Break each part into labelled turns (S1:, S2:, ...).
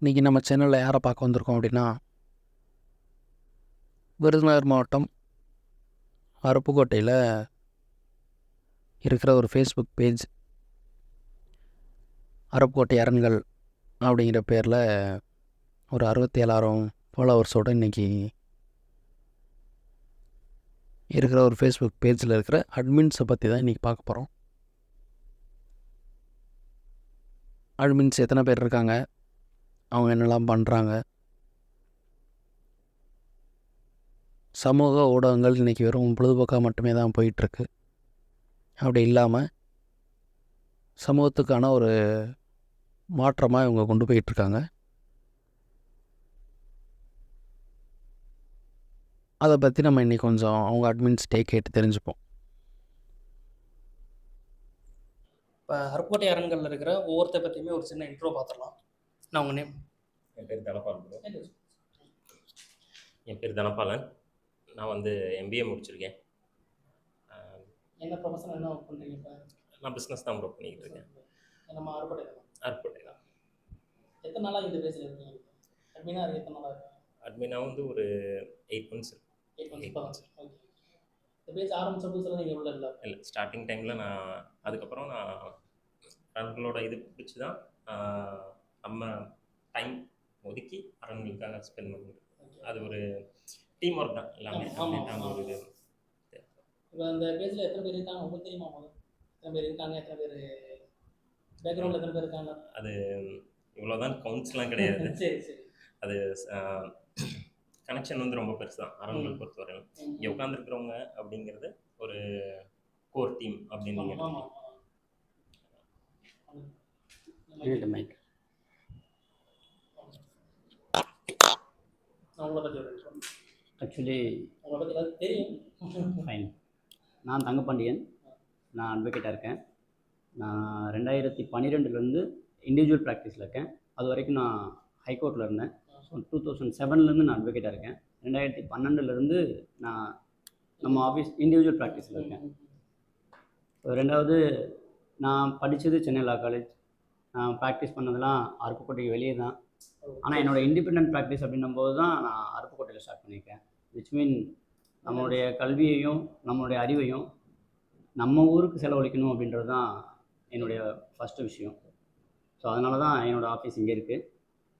S1: இன்றைக்கி நம்ம சேனலில் யாரை பார்க்க வந்திருக்கோம் அப்படின்னா, விருதுநகர் மாவட்டம் அருப்புக்கோட்டையில் இருக்கிற ஒரு ஃபேஸ்புக் பேஜ் அருப்புக்கோட்டை அரண்கள் அப்படிங்கிற பேரில் ஒரு 67,000 ஃபாலோவர்ஸோடு இன்றைக்கி இருக்கிற ஒரு ஃபேஸ்புக் பேஜில் இருக்கிற அட்மின்ஸை பற்றி தான் இன்றைக்கி பார்க்க போகிறோம். அட்மின்ஸ் எத்தனை பேர் இருக்காங்க, அவங்க என்னெல்லாம் பண்ணுறாங்க, சமூக ஊடகங்கள் இன்றைக்கி வெறும் பொழுதுபோக்காக மட்டுமே தான் போயிட்டுருக்கு. அப்படி இல்லாமல் சமூகத்துக்கான ஒரு மாற்றமாக இவங்க கொண்டு போயிட்டுருக்காங்க. அதை பற்றி நம்ம இன்றைக்கி கொஞ்சம் அவங்க அட்மின்ஸ்டே கேட்டு தெரிஞ்சுப்போம்.
S2: இப்போ அருப்புக்கோட்டை அரண்களில் இருக்கிற ஒவ்வொருத்தரை பற்றியுமே ஒரு சின்ன இன்ட்ரோ பார்த்துடலாம். நான் உங்கள் நேம்?
S3: என் பேர் தனபாலன். நான் வந்து எம்பிஏ முடிச்சிருக்கேன்.
S2: என்ன ப்ரொஃபஷன், என்ன ஒர்க் பண்ணுறீங்க? இப்போ
S3: நான் பிஸ்னஸ் தான் ஒர்க் பண்ணிக்கிட்டு இருக்கேன்.
S2: நம்ம
S3: அருப்புக்கோட்டை தான்.
S2: எத்தனை நாளாக இந்த பேஜில் இருக்கீங்க? அட்மினா இருக்கு எத்தனை நாளாக?
S3: அட்மினா வந்து ஒரு 8 months.
S2: 8 months. ஓகே. இந்த பேஜ் ஆரம்பித்த புதுசில் நீங்கள் உள்ள இல்லை?
S3: ஸ்டார்டிங் டைமில் அதுக்கப்புறம் நான் அரண்களோட இது பிடிச்சி தான் நம்ம டைம் ஒதுக்கி அரண்களுக்காக ஸ்பெண்ட் பண்ணிட்டு. அது ஒரு டீம் ஒர்க் தான் எல்லாமே. ஒரு இது.
S2: இப்போ அந்த பேஜில் எத்தனை பேர் இருக்காங்க உங்களுக்கு தெரியுமா? எத்தனை பேர் இருக்காங்க, எத்தனை பேர் பேக்ரவுண்டில் எத்தனை பேர் இருக்காங்க?
S3: அது இவ்வளோதான், கவுண்ட்ஸ்லாம் கிடையாது.
S2: சரி சரி.
S3: அது கனெக்ஷன் வந்து ரொம்ப பெருசு தான் அரண்கள் பொறுத்தவரையும். இங்கே உட்காந்துருக்கிறவங்க அப்படிங்கிறது ஒரு கோர் டீம் அப்படின்னு நீங்கள்
S4: ஆக்சுவலி ஃபைன். நான் தங்கப்பாண்டியன். நான் அட்வொகேட்டாக இருக்கேன். நான் 2012 இண்டிவிஜுவல் ப்ராக்டிஸில் இருக்கேன். அது வரைக்கும் நான் ஹைகோர்ட்டில் இருந்தேன். 2007 நான் அட்வொகேட்டாக இருக்கேன். 2012 நான் நம்ம ஆஃபீஸ் இண்டிவிஜுவல் ப்ராக்டிஸில் இருக்கேன். ரெண்டாவது, நான் படித்தது சென்னை லா காலேஜ். நான் ப்ராக்டிஸ் பண்ணதெல்லாம் அருப்புக்கோட்டைக்கு வெளியே தான். ஆனால் என்னோடய இண்டிபெண்டன்ட் ப்ராக்டிஸ் அப்படின்னும்போது தான் நான் அருப்புக்கோட்டையில் ஸ்டார்ட் பண்ணியிருக்கேன். விச் மீன் நம்மளுடைய கல்வியையும் நம்மளுடைய அறிவையும் நம்ம ஊருக்கு செலவழிக்கணும் அப்படின்றது தான் என்னுடைய ஃபஸ்ட்டு விஷயம். ஸோ அதனால தான் என்னோடய ஆஃபீஸ் இங்கே இருக்குது.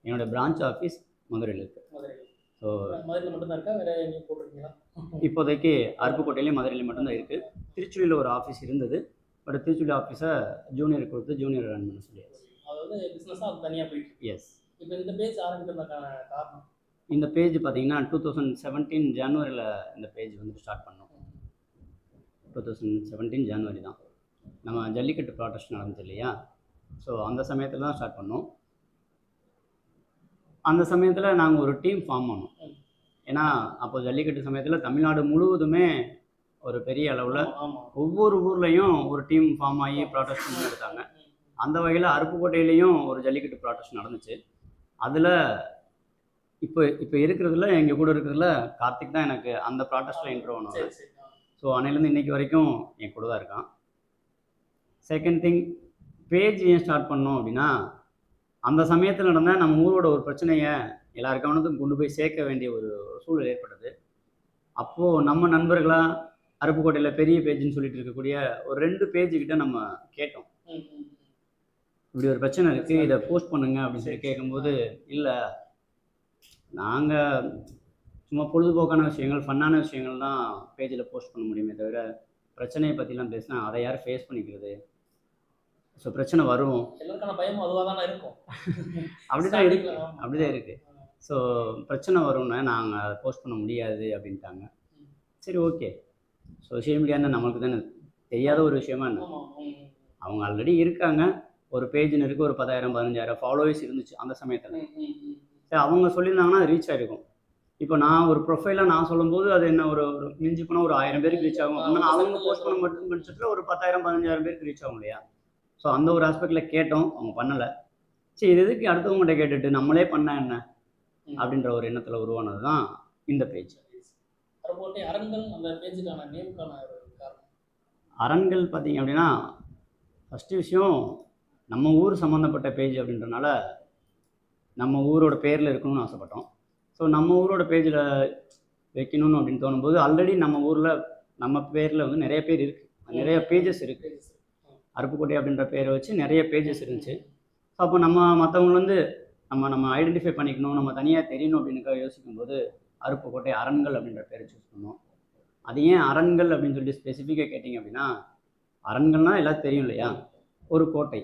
S4: என்னோடய பிரான்ச் ஆஃபீஸ் மதுரையில் இருக்குது. ஸோ
S2: மதுரையில் மட்டும்தான் இருக்கா, வேறு எங்கேயும் போட்டிருக்கீங்களா?
S4: இப்போதைக்கு அருப்புக்கோட்டையிலையும் மதுரையிலையும் மட்டும்தான் இருக்குது. திருச்சுழியில் ஒரு ஆஃபீஸ் இருந்தது. பட் திருச்சுழி ஆஃபீஸை ஜூனியர் கொடுத்து ஜூனியர் ரன் பண்ண சொல்லியாச்சு.
S2: அதாவது பிஸ்னஸாக அது தனியாக போயிட்டு.
S4: எஸ்.
S2: இப்போ இந்த பேஜ் ஆரம்பிக்கிறதுக்கான காரணம்?
S4: இந்த பேஜ் பார்த்தீங்கன்னா 2017 ஜனவரியில் இந்த பேஜ் வந்து ஸ்டார்ட் பண்ணோம். 2017 ஜனவரி தான். நம்ம ஜல்லிக்கட்டு ப்ராடக்ட் நடந்துச்சு இல்லையா? ஸோ அந்த சமயத்தில் தான் ஸ்டார்ட் பண்ணோம். அந்த சமயத்தில் நாங்கள் ஒரு டீம் ஃபார்ம் பண்ணோம். ஏன்னா அப்போது ஜல்லிக்கட்டு சமயத்தில் தமிழ்நாடு முழுவதுமே ஒரு பெரிய அளவில் ஒவ்வொரு ஊர்லேயும் ஒரு டீம் ஃபார்ம் ஆகி ப்ராடக்ஷன் எடுத்தாங்க. அந்த வகையில் அருப்புக்கோட்டையிலையும் ஒரு ஜல்லிக்கட்டு ப்ராடக்ஷன் நடந்துச்சு. அதில் இப்போ இருக்கிறதுல எங்கள் கூட இருக்கிறதுல கார்த்திக் தான் எனக்கு அந்த ப்ராடக்டில் இன்ட்ரோ பண்ணுவாங்க. ஸோ அன்னையிலேருந்து இன்றைக்கி வரைக்கும் என் கூட தான் இருக்கான். செகண்ட் திங், பேஜ் ஏன் ஸ்டார்ட் பண்ணோம் அப்படின்னா, அந்த சமயத்தில் நடந்த நம்ம ஊரோட ஒரு பிரச்சனையை எல்லார் கவனத்துக்கும் கொண்டு போய் சேர்க்க வேண்டிய ஒரு சூழல் ஏற்பட்டது. அப்போது நம்ம நண்பர்களாக அருப்புக்கோட்டையில் பெரிய பேஜ்னு சொல்லிட்டு இருக்கக்கூடிய ஒரு 2 பேஜுக்கிட்ட நம்ம கேட்டோம், இப்படி ஒரு பிரச்சனை இருக்குது, இதை போஸ்ட் பண்ணுங்க அப்படின்னு சொல்லி கேட்கும்போது, இல்லை நாங்கள் சும்மா பொழுதுபோக்கான விஷயங்கள், ஃபன்னான விஷயங்கள் தான் பேஜில் போஸ்ட் பண்ண முடியுமே தவிர பிரச்சனையை பற்றிலாம் பேசினா அதை யார் ஃபேஸ் பண்ணிக்கிறது? ஸோ பிரச்சனை வரும்,
S2: எல்லாருக்கான பயமும் அதுவாக தானே இருக்கும்.
S4: அப்படிதான் இருக்குது. ஸோ பிரச்சனை வரும்னு நாங்கள் அதை போஸ்ட் பண்ண முடியாது அப்படின்ட்டாங்க. சரி, ஓகே, சோஷியல் மீடியான்னு நம்மளுக்கு தானே தெரியாத ஒரு விஷயமா என்ன? அவங்க ஆல்ரெடி இருக்காங்க, ஒரு பேஜ்னு இருக்குது, ஒரு 10,000 15,000 ஃபாலோவர்ஸ் இருந்துச்சு அந்த சமயத்தில். சரி, அவங்க சொல்லியிருந்தாங்கன்னா அது ரீச் ஆகிருக்கும். இப்போ நான் ஒரு ப்ரொஃபைலாக நான் சொல்லும்போது அது என்ன ஒரு மிஞ்சி போனால் ஒரு 1000 பேருக்கு ரீச் ஆகும் அப்படின்னா, அவங்க போஸ்ட் பண்ண மட்டும் பட்சத்தில் ஒரு 10,000 15,000 பேருக்கு ரீச் ஆகும் இல்லையா? ஸோ அந்த ஒரு ஆஸ்பெக்டில் கேட்டோம், அவங்க பண்ணலை. சரி, இது எதுக்கு அடுத்தவங்கள்ட்ட கேட்டுட்டு நம்மளே பண்ண என்ன அப்படின்ற ஒரு எண்ணத்தில் உருவானது தான் இந்த பேஜ். அரண்கள் பார்த்தீங்க அப்படின்னா, ஃபஸ்ட்டு விஷயம் நம்ம ஊர் சம்மந்தப்பட்ட பேஜ் அப்படின்றனால நம்ம ஊரோட பேரில் இருக்கணும்னு ஆசைப்பட்டோம். ஸோ நம்ம ஊரோட பேஜில் வைக்கணும்னு அப்படின்னு தோணும்போது ஆல்ரெடி நம்ம ஊரில் நம்ம பேரில் வந்து நிறைய பேர் இருக்குது, நிறைய பேஜஸ் இருக்குது. அருப்புக்கோட்டை அப்படின்ற பேரை வச்சு நிறைய பேஜஸ் இருந்துச்சு. ஸோ அப்போ நம்ம மற்றவங்க வந்து நம்ம ஐடென்டிஃபை பண்ணிக்கணும், நம்ம தனியாக தெரியணும் அப்படின்னு யோசிக்கும்போது அருப்புக்கோட்டை அரண்கள் அப்படின்ற பேரை சூஸ் பண்ணோம். அது ஏன் அரண்கள் அப்படின்னு சொல்லிட்டு ஸ்பெசிஃபிக்காக கேட்டிங்க அப்படின்னா, அரண்கள்னால் எல்லாத்துக்கும் தெரியும் இல்லையா, ஒரு கோட்டை,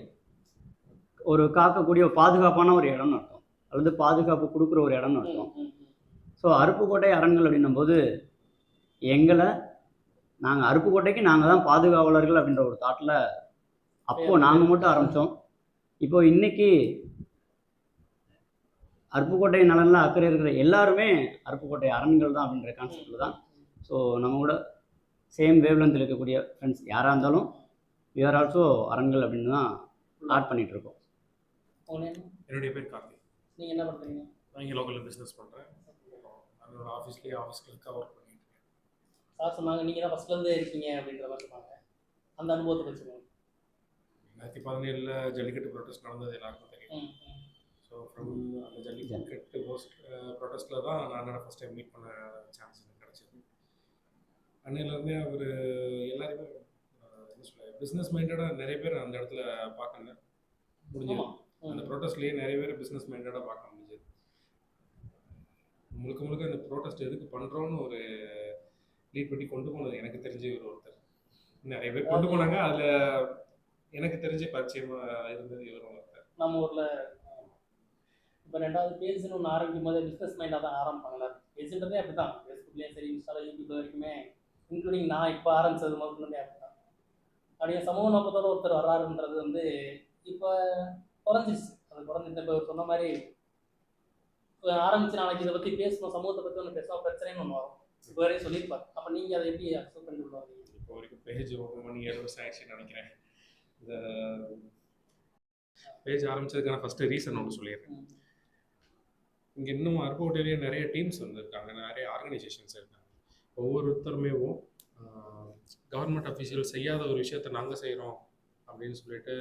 S4: ஒரு காக்கக்கூடிய பாதுகாப்பான ஒரு இடம்னு அர்த்தம், அல்லது பாதுகாப்பு கொடுக்குற ஒரு இடம்னு அர்த்தம். ஸோ அருப்புக்கோட்டை அரண்கள் அப்படின்னும் போது நாங்கள் அருப்புக்கோட்டைக்கு நாங்கள் தான் பாதுகாவலர்கள் அப்படின்ற ஒரு தாட்டில் அப்போது நாங்கள் மட்டும் ஆரம்பித்தோம். இப்போது இன்றைக்கி அருப்புக்கோட்டை நலனில் அக்கறை இருக்கிற எல்லாருமே அருப்புக்கோட்டை அரண்கள் தான் அப்படின்ற கான்செப்டில் தான். ஸோ நம்ம கூட சேம் வேவ்லென்த்தில் இருக்கக்கூடிய ஃப்ரெண்ட்ஸ் யாராக இருந்தாலும் we are ஆல்சோ அரண்கள் அப்படின்னு தான் ஆட் பண்ணிகிட்ருக்கோம்.
S5: என்னுடைய பேர் கார்த்திக்.
S2: நீங்கள் என்ன பண்ணுறீங்க?
S5: நான் இங்கே லோக்கலில் பிஸ்னஸ் பண்ணுறேன். என்னோட ஆஃபீஸ்லேயே ஆஃபீஸ் கிளர்க்காக ஒர்க் பண்ணிட்டு இருக்கேன்.
S2: சார் சொன்னாங்க நீங்கள் தான் ஃபஸ்ட்லேருந்தே இருக்கீங்க அப்படின்ற மாதிரி சொன்னாங்க. அந்த அனுபவத்தை வச்சுக்கோங்க.
S5: 2017 ஜல்லிக்கட்டு ப்ரொட்டஸ்ட் நடந்தது எல்லாருக்கும் தெரியும். ஸோ ஃப்ரம் அந்த ஜல்லிக்கட்டு ப்ரொட்டஸ்ட்டில் தான் நான் என்னோட ஃபஸ்ட் டைம் மீட் பண்ண சான்ஸ் எனக்கு கிடச்சிது. அன்னையிலேருந்தே அவர் எல்லாருமே என்ன சொல்ல பிஸ்னஸ் மைண்டடாக நிறைய பேர் அந்த இடத்துல பார்க்க முடிஞ்சது. அந்த ப்ரொட்டஸ்ட்லேயே நிறைய பேர் பிஸ்னஸ் மைண்டடாக பார்க்க முடிஞ்சது. முழுக்க முழுக்க அந்த ப்ரொட்டஸ்ட் எதுக்கு பண்ணுறோன்னு ஒரு லீட் பண்ணி கொண்டு போனது எனக்கு தெரிஞ்ச ஒருத்தர். நிறைய பேர் கொண்டு போனாங்க, அதில் எனக்கு தெரிஞ்ச பரிச்சயமாக இருந்தது இவரும் ஒருத்தர்.
S2: நம்ம ஊரில் இப்போ 2வது பேஜ்னு ஒன்று ஆரம்பிக்கும் போது பிஸ்னஸ் மைண்டாக தான் ஆரம்பிப்பாங்களா? பேஜ்ன்றதே அப்படி தான், ஃபேஸ்புக்லேயும் சரி இன்ஸ்டாவில் யூடியூப்ல வரைக்குமே, இன்க்ளூடிங் நான் இப்போ ஆரம்பித்தது முதல்ல அப்படி தான். அப்படியே சமூக நோக்கத்தோட ஒருத்தர் வர்றாருன்றது வந்து இப்போ குறைஞ்சிருச்சு. அது குறைஞ்சிட்டு இப்போ சொன்ன மாதிரி ஆரம்பிச்சு நாளைக்கு இதை பற்றி பேசணும், சமூகத்தை பற்றி ஒன்று பேசணும், பிரச்சனைன்னு ஒன்று வரும். இப்போ வரையும் சொல்லியிருப்பார். அப்போ நீங்கள் அதை எப்படி அக்செப்ட் பண்ணி விடுவாங்க?
S5: இப்போ வரைக்கும் பேஜ் ஓப்பன் பண்ணி 7 வருஷம் ஆயிடுச்சுன்னு நினைக்கிறேன். இந்த பேஜ் ஆரம்பித்ததுக்கான ஃபஸ்ட்டு ரீசன் ஒன்று சொல்லிடுறேன். இங்கே இன்னும் அருப்புக்கோட்டையிலேயே நிறைய டீம்ஸ் வந்துருக்காங்க, நிறைய ஆர்கனைசேஷன்ஸ் இருக்காங்க. ஒவ்வொருத்தருமே கவர்மெண்ட் அஃபீஷியல் செய்யாத ஒரு விஷயத்த நாங்கள் செய்கிறோம் அப்படின்னு சொல்லிட்டு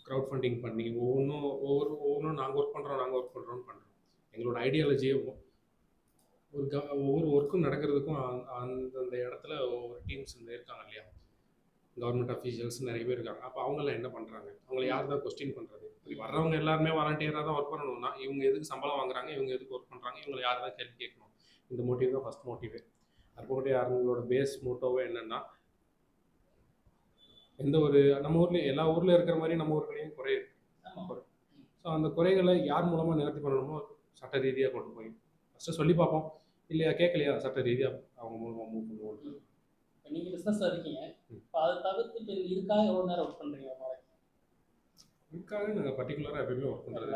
S5: க்ரௌட் ஃபண்டிங் பண்ணி ஒவ்வொன்றும் நாங்கள் ஒர்க் பண்ணுறோம்னு பண்ணுறோம். எங்களோட ஐடியாலஜியே ஒவ்வொரு ஒர்க்கும் நடக்கிறதுக்கும் அந்தந்த இடத்துல ஒவ்வொரு டீம்ஸ் இருக்காங்க இல்லையா, கவர்மெண்ட் அஃபீஷியல்ஸ் நிறைய பேர் இருக்காங்க. அப்போ அவங்களாம் என்ன பண்ணுறாங்க, அவங்கள யார் தான் கொஸ்டின் பண்ணுறது? இப்படி வர்றவங்க எல்லாருமே வாலண்டியராக தான் ஒர்க் பண்ணணும்னா இவங்க எதுக்கு சம்பளம் வாங்குறாங்க, இவங்க எதுக்கு ஒர்க் பண்ணுறாங்க, இவங்களை யார் தான் கேள்வி கேட்கணும்? இந்த மோட்டிவ் தான் ஃபஸ்ட் மோட்டிவே. அருப்புக்கோட்டை அவங்களோட பேஸ் மோட்டோவே என்னென்னா, எந்த ஒரு நம்ம ஊர்லேயும் எல்லா ஊரில் இருக்கிற மாதிரி நம்ம ஊர்களையும் குறை. ஸோ அந்த குறைகளை யார் மூலமாக நிவர்த்தி பண்ணணுமோ சட்ட ரீதியாக கொண்டு போய் ஃபஸ்ட்டு சொல்லி பார்ப்போம். இல்லையா கேட்கலையா சட்ட ரீதியாக அவங்க மூலமாக மூவ் பண்ணுவோம்.
S2: இப்போ நீங்கள் பிஸ்னஸில் இருக்கீங்க, இப்போ அதை தவிர்த்து இப்போ இதுக்காக எவ்வளோ நேரம் ஒர்க் பண்ணுறீங்க?
S5: இதுக்காக நாங்கள் பர்டிகுலராக எப்பயுமே ஒர்க் பண்ணுறது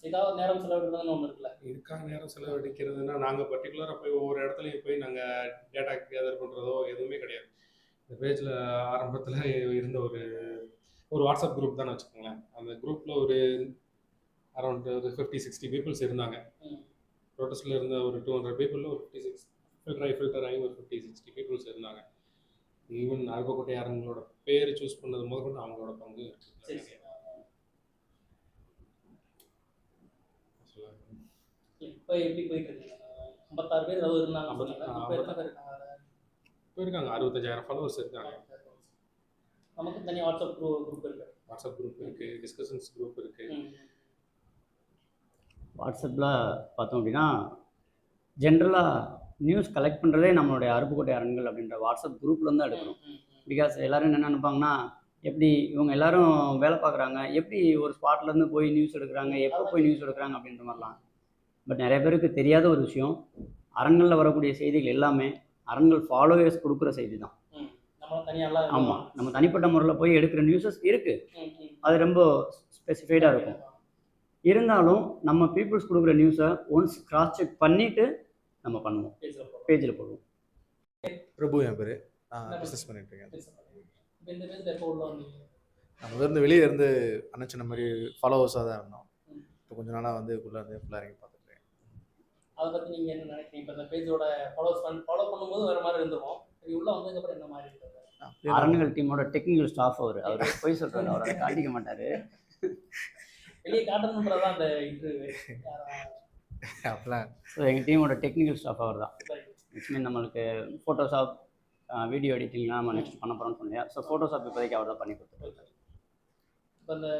S2: ஏதாவது நேரம் செலவிடுறதுன்னு ஒன்று இருக்குல்ல?
S5: இதுக்காக நேரம் செலவழிக்கிறதுனா நாங்கள் பர்டிகுலராக போய் ஒவ்வொரு இடத்துலையும் போய் நாங்கள் டேட்டா கேதர் பண்ணுறதோ எதுவுமே கிடையாது. இந்த பேஜில் ஆரம்பத்தில் இருந்த ஒரு வாட்ஸ்அப் குரூப் தான் வச்சுக்கோங்களேன். அந்த குரூப்பில் ஒரு அரௌண்ட் ஒரு 50-60 பீப்புள்ஸ் இருந்தாங்க. ப்ரொட்டஸ்ட்டில் இருந்த ஒரு 200 பீப்புளில் ஒரு 56 ஃபில்டர் ஆகி ஒரு 50-60 பீப்புள்ஸ் இருந்தாங்க. ஈவன் அருப்புக்கோட்டை யாருங்களோட பேர் சூஸ் பண்ணது முதற்கொண்டு அவங்களோட பங்கு.
S2: இப்போ எப்படி போயிட்டு இருக்கீங்க? 56 பேர் ஏதாவது இருந்தாங்க,
S5: இப்போ இருக்காங்க 65,000 ஃபாலோவர்ஸ் இருக்காங்க.
S2: நமக்கு தனியாக வாட்ஸ்அப் குரூப் இருக்குது,
S5: டிஸ்கஷன்ஸ் குரூப் இருக்குது.
S4: வாட்ஸ்அப்பில் பார்த்தோம் அப்படின்னா ஜென்ரலாக நியூஸ் கலெக்ட் பண்ணுறதே நம்மளுடைய அருப்புக்கோட்டை அரண்கள் அப்படின்ற வாட்ஸ்அப் குரூப்பில் தான் எடுக்கணும். பிகாஸ் எல்லோரும் என்ன நினைப்பாங்கன்னா, எப்படி இவங்க எல்லோரும் வேலை பார்க்குறாங்க, எப்படி ஒரு ஸ்பாட்லேருந்து போய் நியூஸ் எடுக்கிறாங்க, எப்போ போய் நியூஸ் எடுக்கிறாங்க அப்படின்ற மாதிரிலாம். பட் நிறைய பேருக்கு தெரியாத ஒரு விஷயம், அரண்களில் வரக்கூடிய செய்திகள் எல்லாமே அரண்கள் ஃபாலோவர்ஸ் கொடுக்குற செய்தி தான். ஆமாம், நம்ம தனிப்பட்ட முறையில் போய் எடுக்கிற நியூஸஸ் இருக்குது, அது ரொம்ப ஸ்பெசிஃபைடாக இருக்கும். இருந்தாலும் நம்ம பீப்புள்ஸ் கொடுக்குற நியூஸை ஒன்ஸ் கிராஸ் செக் பண்ணிவிட்டு நம்ம பண்ணுவோம், பேஜில் போடுவோம்.
S6: பிரபு என் பேர், நான் பிஸ்னஸ் பண்ணிட்டு இருக்கேன்.
S2: இந்த பேஜில் எப்போ உள்ள வந்தீங்க?
S6: நம்ம இருந்து வெளியே இருந்து அண்ணன் சொன்ன மாதிரி ஃபாலோவர்ஸாக தான் இருந்தோம். இப்போ கொஞ்ச நாளாக வந்து உள்ளே இருந்து ஃபுல்லாக இறங்கி பார்த்துட்டு.
S2: அதை பற்றி நீங்கள் என்ன நினைக்கிறீங்க? இப்போ இந்த பேஜோட ஃபாலோ பண்ணும்போது வேறு மாதிரி இருந்துருவோம், சரி உள்ளே வந்ததுக்கப்புறம் என்ன மாதிரி இருக்குது?
S4: அரண்கள் டீமோட டெக்னிக்கல் ஸ்டாஃப் அவர் போய் சொல்கிறாரு, அவர் அதை காட்டிக்க மாட்டார்.
S2: வெளியே காட்டணுன்றதான் அந்த இன்டர்வியூ.
S6: அப்படிலாம்
S4: ஸோ எங்கள் டீமோட டெக்னிக்கல் ஸ்டாஃப் அவர் தான். விச் மீன் நம்மளுக்கு ஃபோட்டோஷாப் வீடியோ எடிட்டிங்லாம் நம்ம நெக்ஸ்ட் பண்ண போகிறோம்னு சொன்னீங்க. ஸோ ஃபோட்டோஷாப் இப்போதைக்கு அவர் தான் பண்ணி கொடுத்துருக்காரு.
S2: இப்போ இந்த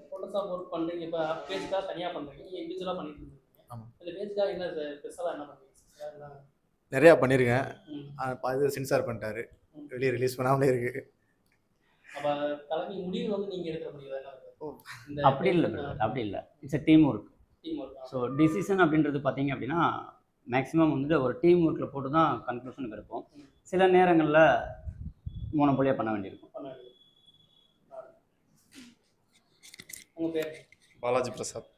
S2: ஃபோட்டோஷாப் ஒர்க் பண்ணுறீங்க, இப்போ பேஜ்க்காக தனியாக பண்ணுறீங்க, நீங்கள் இண்டிவிஜுவலாக பண்ணிட்டு இருக்கீங்க.
S6: ஆமாம்.
S2: இந்த பேஜ்க்காக என்ன ஸ்பெஷலாக என்ன பண்ணுறீங்க?
S6: நிறையா பண்ணியிருக்கேன். அது சென்சார் பண்ணிட்டாரு, வெளியே ரிலீஸ் பண்ணாமலே இருக்கு.
S2: அப்போ தலைமை முடிவு வந்து நீங்கள் எடுக்கிற முடிவு தானே?
S4: அப்படி இல்லை அப்படி இல்லை, it's a team work.
S2: Team work.
S4: So decision அப்படின்றது பார்த்தீங்க அப்படின்னா மேக்ஸிமம் வந்துட்டு ஒரு டீம் ஒர்க்கில் போட்டு தான் கன்க்ளூஷனுக்கு இருப்போம். சில நேரங்களில் மோனோபோலியாக பண்ண வேண்டியிருக்கும்.
S2: உங்கள் பேர்?
S7: பாலாஜி பிரசாத்.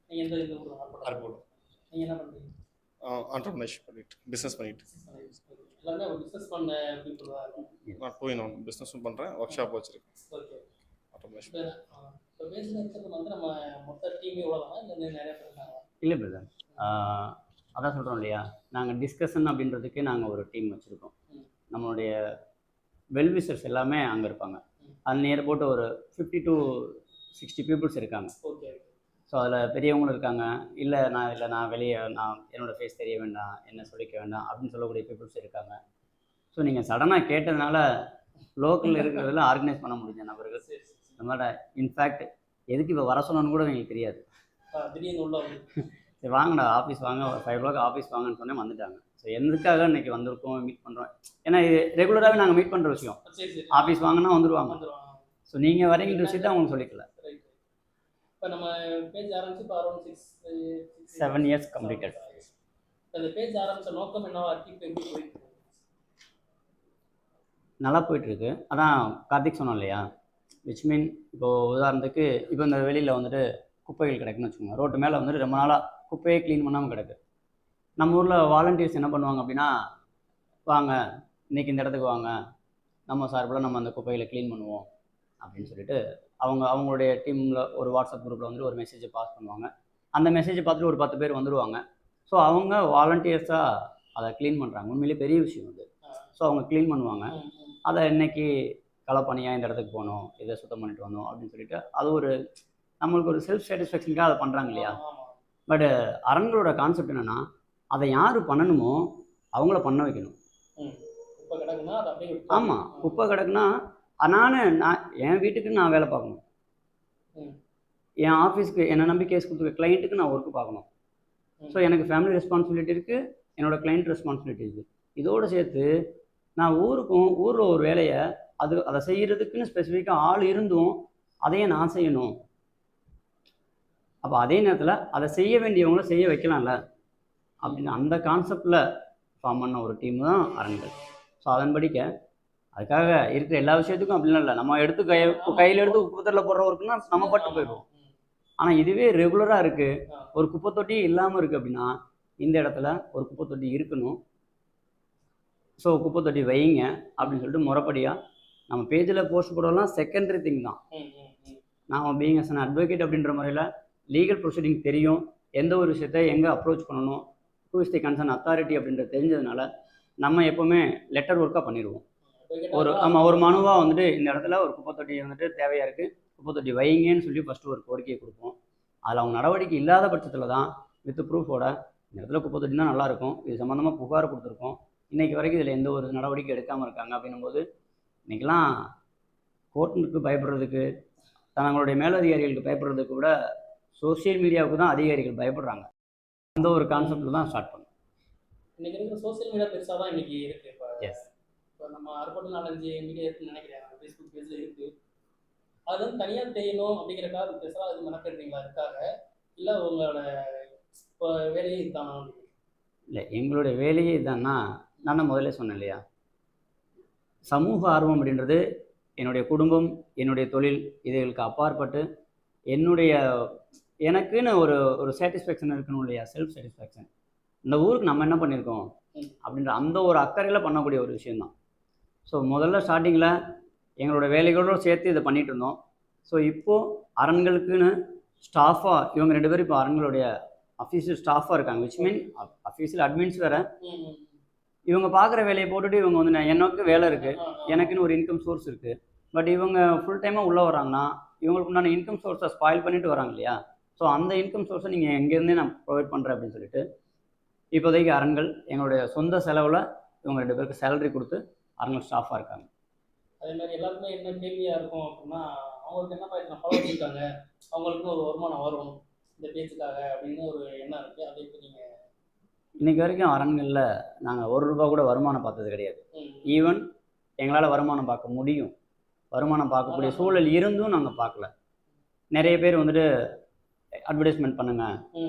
S2: நீங்கள் எந்த இந்த ஊர்?
S7: அர்போல்.
S2: நீங்கள் என்ன பண்ணுறீங்க?
S7: ஆண்டர்பிரினர்ஷிப் பண்ணிட்டு பிஸ்னஸ் பண்ணிட்டு
S2: எல்லாமே ஒரு பிஸ்னஸ் பண்ண பீப்புள் தான் இருக்கும்.
S7: நான் டூ இன் ஒன் பிஸ்னஸும் பண்ணுறேன், ஒர்க் ஷாப் வச்சுருக்கேன்.
S2: ஓகே.
S7: ஆட்டோமேஷன்.
S2: இப்போ பேஜில் இருக்கிறது வந்து நம்ம மொத்த டீமே இவ்வளோதானா இல்லை நிறைய பேர் இருக்காங்க?
S4: இல்லை பிரதர், அதான் சொல்கிறோம் இல்லையா, நாங்கள் டிஸ்கஷன் அப்படின்றதுக்கு நாங்கள் ஒரு டீம் வச்சுருக்கோம். நம்மளுடைய வெல்விஷர்ஸ் எல்லாமே அங்கே இருப்பாங்க. அது நேர போட்டு ஒரு 50 to 60 பீப்புள்ஸ் இருக்காங்க.
S2: ஓகே.
S4: ஸோ அதில் பெரியவங்களும் இருக்காங்க, நான் வெளியே என்னோடய ஃபேஸ் தெரிய வேண்டாம், என்ன சொல்லிக்க வேண்டாம் அப்படின்னு சொல்லக்கூடிய பீப்புள்ஸ் இருக்காங்க. ஸோ நீங்கள் சடனாக கேட்டதுனால லோக்கலில் இருக்கிறதெல்லாம் ஆர்கனைஸ் பண்ண முடிஞ்ச நபர்கள். நம்மளோட இன்ஃபேக்ட் எதுக்கு இப்போ வர சொன்னோன்னு கூட எங்களுக்கு தெரியாது.
S2: திடீர்னு உள்ள
S4: சரி வாங்கடா ஆஃபீஸ் வாங்க, ஒரு 5 o'clock ஆஃபீஸ் வாங்கன்னு சொன்னே வந்துட்டாங்க. ஸோ எதுக்காக இன்றைக்கி வந்திருக்கோம், மீட் பண்ணுறோம். ஏன்னா இது ரெகுலராகவே நாங்கள் மீட் பண்ணுற விஷயம். ஆஃபீஸ் வாங்கினா வந்துடுவாங்க. ஸோ நீங்கள் வரீங்கிற விஷயத்த அவங்களுக்கு சொல்லிக்கல.
S2: இப்போ நம்ம பேஜ் ஆரம்பிச்சு இப்போ அரௌண்ட்
S4: 7 years கம்ப்ளீட்டட்.
S2: அந்த பேஜ் ஆரம்பித்த நோக்கம் என்னவா இருக்கு? இப்போ எப்படி போயிட்டு இருக்கு?
S4: நல்லா போயிட்டுருக்கு. அதான் கார்த்திக் சொன்னோம் இல்லையா, விச் மீன் இப்போது உதாரணத்துக்கு இப்போ இந்த வெளியில் வந்துட்டு குப்பைகள் கிடக்குன்னு வச்சுக்கோங்க. ரோட்டு மேலே வந்துட்டு ரொம்ப நாளாக குப்பையே க்ளீன் பண்ணாமல் கிடக்கு. நம்ம ஊரில் வாலண்டியர்ஸ் என்ன பண்ணுவாங்க அப்படின்னா, வாங்க இன்றைக்கி இந்த இடத்துக்கு வாங்க, நம்ம சார்பில் நம்ம அந்த குப்பைகளை க்ளீன் பண்ணுவோம் அப்படின்னு சொல்லிட்டு அவங்களுடைய டீமில் ஒரு வாட்ஸ்அப் குரூப்பில் வந்துட்டு ஒரு மெசேஜை பாஸ் பண்ணுவாங்க. அந்த மெசேஜை பார்த்துட்டு ஒரு 10 பேர் வந்துடுவாங்க. ஸோ அவங்க வாலண்டியர்ஸாக அதை க்ளீன் பண்ணுறாங்க. உண்மையிலே பெரிய விஷயம் அது. ஸோ அவங்க க்ளீன் பண்ணுவாங்க. அதை இன்றைக்கி களப்பணியாக இந்த இடத்துக்கு போகணும், இதை சுத்தம் பண்ணிட்டு வந்தோம் அப்படின்னு சொல்லிட்டு அது ஒரு நம்மளுக்கு ஒரு செல்ஃப் சாட்டிஸ்ஃபேக்ஷனுக்காக அதை பண்ணுறாங்க இல்லையா. பட் அரண்களோட கான்செப்ட் என்னென்னா, அதை யார் பண்ணணுமோ அவங்கள பண்ண வைக்கணும். ஆமாம், குப்பை கிடக்குன்னா நான் என் வீட்டுக்கு நான் வேலை பார்க்கணும், என் ஆஃபீஸ்க்கு என்னை நம்பி கேஸ் கொடுத்துருக்க கிளைண்ட்டுக்கு நான் ஒர்க்கு பார்க்கணும். ஸோ எனக்கு ஃபேமிலி ரெஸ்பான்சிபிலிட்டி இருக்குது, என்னோடய கிளைண்ட் ரெஸ்பான்சிபிலிட்டி இருக்குது. இதோடு சேர்த்து நான் ஊரில் ஒரு வேலையை அதை செய்கிறதுக்குன்னு ஸ்பெசிஃபிக்காக ஆள் இருந்தும் அதையே நான் செய்யணும். அப்போ அதே நேரத்தில் அதை செய்ய வேண்டியவங்கள செய்ய வைக்கலாம்ல அப்படின்னு அந்த கான்செப்டில் ஃபார்ம் பண்ண ஒரு டீம் தான் அரண்கள். ஸோ அதன்படிக்க அதுக்காக இருக்கிற எல்லா விஷயத்துக்கும் அப்படிலாம் இல்லை. நம்ம எடுத்து கையில் எடுத்து குப்பத்தொட்டியில் போடுற ஒர்க்குன்னா நம்ம பட்டு போயிடுவோம். ஆனால் இதுவே ரெகுலராக இருக்குது, ஒரு குப்பை தொட்டி இல்லாமல் இருக்குது அப்படின்னா இந்த இடத்துல ஒரு குப்பை தொட்டி இருக்கணும். ஸோ குப்பை தொட்டி வைங்க அப்படின்னு சொல்லிட்டு முறைப்படியாக நம்ம பேஜில் போஸ்ட் போடலாம் செகண்டரி திங் தான். நாம் பீயிங் அஸ் அன் அட்வொகேட் அப்படின்ற முறையில் லீகல் ப்ரொசீடிங் தெரியும், எந்த ஒரு விஷயத்தை எங்கே அப்ரோச் பண்ணணும், who is the concern authority அப்படின்றது தெரிஞ்சதுனால நம்ம எப்போவுமே லெட்டர் ஒர்க்காக பண்ணிடுவோம். ஒரு மனுவாக வந்துட்டு இந்த இடத்துல ஒரு குப்பை தொட்டி வந்துட்டு தேவையாக இருக்குது, குப்பை தொட்டி வைங்கன்னு சொல்லி ஃபஸ்ட்டு ஒரு கோரிக்கையை கொடுப்போம். அதில் அவங்க நடவடிக்கை இல்லாத பட்சத்தில் தான் வித் ப்ரூஃபோட இந்த இடத்துல குப்பை தொட்டினா நல்லாயிருக்கும், இது சம்மந்தமாக புகார் கொடுத்துருக்கோம், இன்றைக்கி வரைக்கும் இதில் எந்த ஒரு நடவடிக்கை எடுக்காமல் இருக்காங்க அப்படின்னும்போது இன்றைக்கெலாம் கோர்ட்டுக்கு பயப்படுறதுக்கு, தங்களுடைய மேலதிகாரிகளுக்கு பயப்படுறதுக்கு விட சோசியல் மீடியாவுக்கு தான் அதிகாரிகள் பயப்படுறாங்க. அந்த ஒரு கான்செப்டில் தான் ஸ்டார்ட் பண்ணோம்.
S2: இன்றைக்கி இருக்கிற சோசியல் மீடியா பெருசாக தான் இன்றைக்கி இருக்குது.
S4: எஸ்,
S2: இப்போ நம்ம அறுபட்டு 4-5 மீடியா இருக்குன்னு நினைக்கிறேன், ஃபேஸ்புக் பேஜில் இருக்குது. அது வந்து தனியாக தெரியணும் அப்படிங்கிறக்காக பெருசாக அது மெனக்கெடுறீங்களா இருக்காங்க, இல்லை உங்களோட இப்போ வேலையே இதுதானா?
S4: இல்லை, எங்களுடைய வேலையே இதுதான்னா நான் முதல்ல சொன்னேன் இல்லையா, சமூக ஆர்வம் அப்படின்றது என்னுடைய குடும்பம், என்னுடைய தொழில், இதுகளுக்கு அப்பாற்பட்டு எனக்குன்னு ஒரு சாட்டிஸ்ஃபேக்ஷன் இருக்கணும் இல்லையா, செல்ஃப் சாட்டிஸ்ஃபேக்ஷன். இந்த ஊருக்கு நம்ம என்ன பண்ணியிருக்கோம் அப்படின்ற அந்த ஒரு அக்கறையில் பண்ணக்கூடிய ஒரு விஷயந்தான். ஸோ முதல்ல ஸ்டார்டிங்கில் எங்களோட வேலைகளோடு சேர்த்து இதை பண்ணிகிட்டு இருந்தோம். ஸோ இப்போது அரண்களுக்குன்னு ஸ்டாஃபாக இவங்க 2 பேரும் இப்போ அரண்களுடைய அஃபீஷியல் ஸ்டாஃபாக இருக்காங்க. விச் மீன் அஃபீஷியல் அட்மின்ஸ் வேறு. இவங்க பார்க்குற வேலையை போட்டுட்டு இவங்க வந்து எனக்கு வேலை இருக்குது, எனக்குன்னு ஒரு இன்கம் சோர்ஸ் இருக்குது. பட் இவங்க ஃபுல் டைமாக உள்ளே வராங்கன்னா இவங்களுக்கு உண்டான இன்கம் சோர்ஸை ஸ்பாயில் பண்ணிட்டு வராங்க இல்லையா. ஸோ அந்த இன்கம் சோர்ஸை நீங்கள் எங்கேருந்தே நான் ப்ரொவைட் பண்ணுறேன் அப்படின்னு சொல்லிட்டு இப்போதைக்கு அரண்கள் எங்களுடைய சொந்த செலவில் இவங்க 2 பேருக்கு சேலரி கொடுத்து அரண்கள் ஸ்டாஃபாக இருக்காங்க.
S2: அதே மாதிரி எல்லாருக்குமே என்ன கேள்வியாக இருக்கும் அப்படின்னா, அவங்களுக்கு என்னப்பா இத்தனை ஃபாலோவர்ஸ் இருக்காங்க, அவங்களுக்குன்னு ஒரு வருமானம் வரும் இந்த பேச்சுக்காக அப்படின்னு ஒரு எண்ணம் இருக்குது. அதை இப்போ நீங்கள்
S4: இன்றைக்கி வரைக்கும் அரண்களில் நாங்கள் ₹1 கூட வருமானம் பார்த்தது கிடையாது. ஈவன் எங்களால் வருமானம் பார்க்க முடியும், வருமானம் பார்க்கக்கூடிய சூழல் இருந்தும் நாங்கள் பார்க்கல. நிறைய பேர் வந்துட்டு அட்வர்டைஸ்மெண்ட் பண்ணுங்கள்,